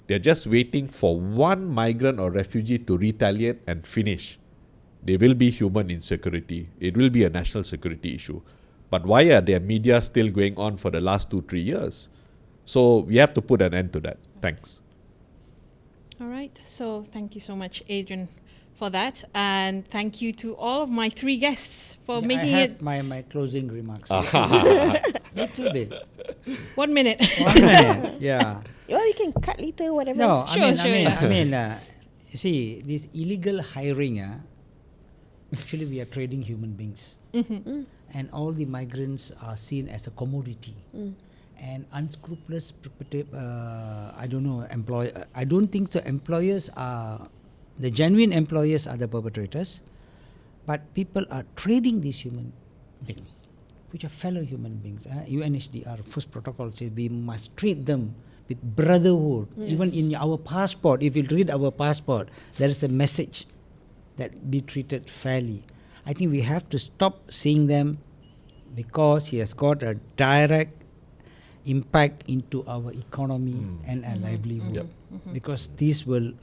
They're just waiting for one migrant or refugee to retaliate and finish. There will be human insecurity. It will be a national security issue. But why are their media still going on for the last 2-3 years? So we have to put an end to that. Thanks. All right. So thank you so much, Adrian, for that. And thank you to all of my 3 guests for making I it. have my closing remarks. Little bit. 1 minute. 1 minute. Yeah. Well, you can cut later, whatever. No, Sure, I mean, you see, this illegal hiring, actually we are trading human beings. And all the migrants are seen as a commodity. And unscrupulous, I don't think so. Employers are, the genuine employers are the perpetrators, but people are trading these human beings, which are fellow human beings. UNHCR first protocol says we must treat them with brotherhood. Yes. Even in our passport, if you read our passport, there is a message that be treated fairly. I think we have to stop seeing them because he has got a direct impact into our economy and our livelihood. Because this will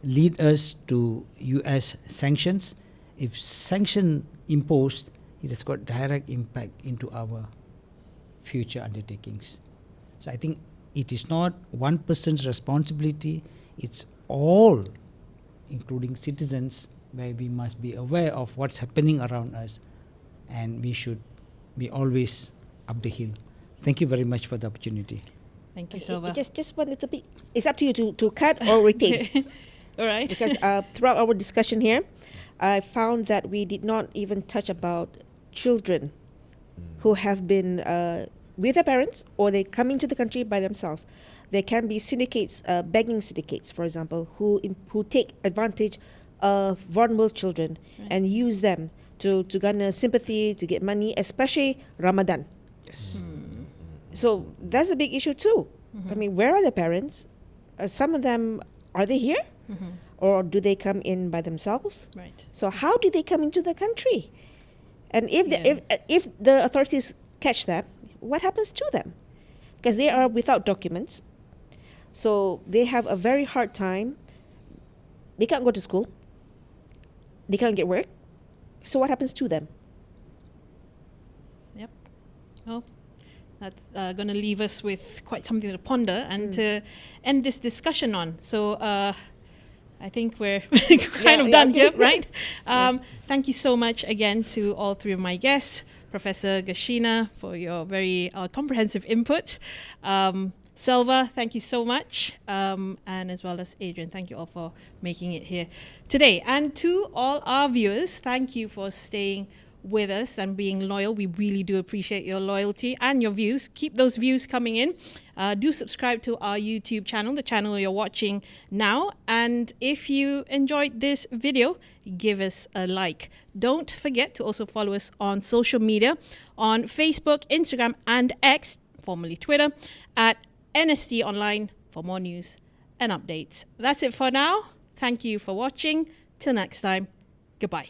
lead us to US sanctions. If sanction imposed, it has got direct impact into our future undertakings. So I think it is not one person's responsibility, it's all, including citizens, where we must be aware of what's happening around us, and we should be always up the hill. Thank you very much for the opportunity. Thank you, Silva. Just one little bit. It's up to you to cut or retain. All right. Because throughout our discussion here, I found that we did not even touch about children who have been with their parents or they come into the country by themselves. There can be syndicates, begging syndicates, for example, who take advantage of vulnerable children and use them to garner sympathy, to get money, especially Ramadan. Yes. So that's a big issue too. I mean, where are the parents? Some of them, are they here? Or do they come in by themselves? Right. So how do they come into the country? And if the authorities catch them, what happens to them? Because they are without documents. So they have a very hard time. They can't go to school. They can't get work. So what happens to them? Yep. Well, that's going to leave us with quite something to ponder and to end this discussion on. So I think we're kind of done here, right? Thank you so much again to all 3 of my guests. Professor Gashina, for your very comprehensive input. Selva, thank you so much. And as well as Adrian, thank you all for making it here today. And to all our viewers, thank you for staying with us and being loyal. We really do appreciate your loyalty and your views. Keep those views coming in. Do subscribe to our YouTube channel, the channel you're watching now. And if you enjoyed this video, give us a like. Don't forget to also follow us on social media, on Facebook, Instagram, and X, formerly Twitter, at NST Online for more news and updates. That's it for now. Thank you for watching. Till next time, goodbye.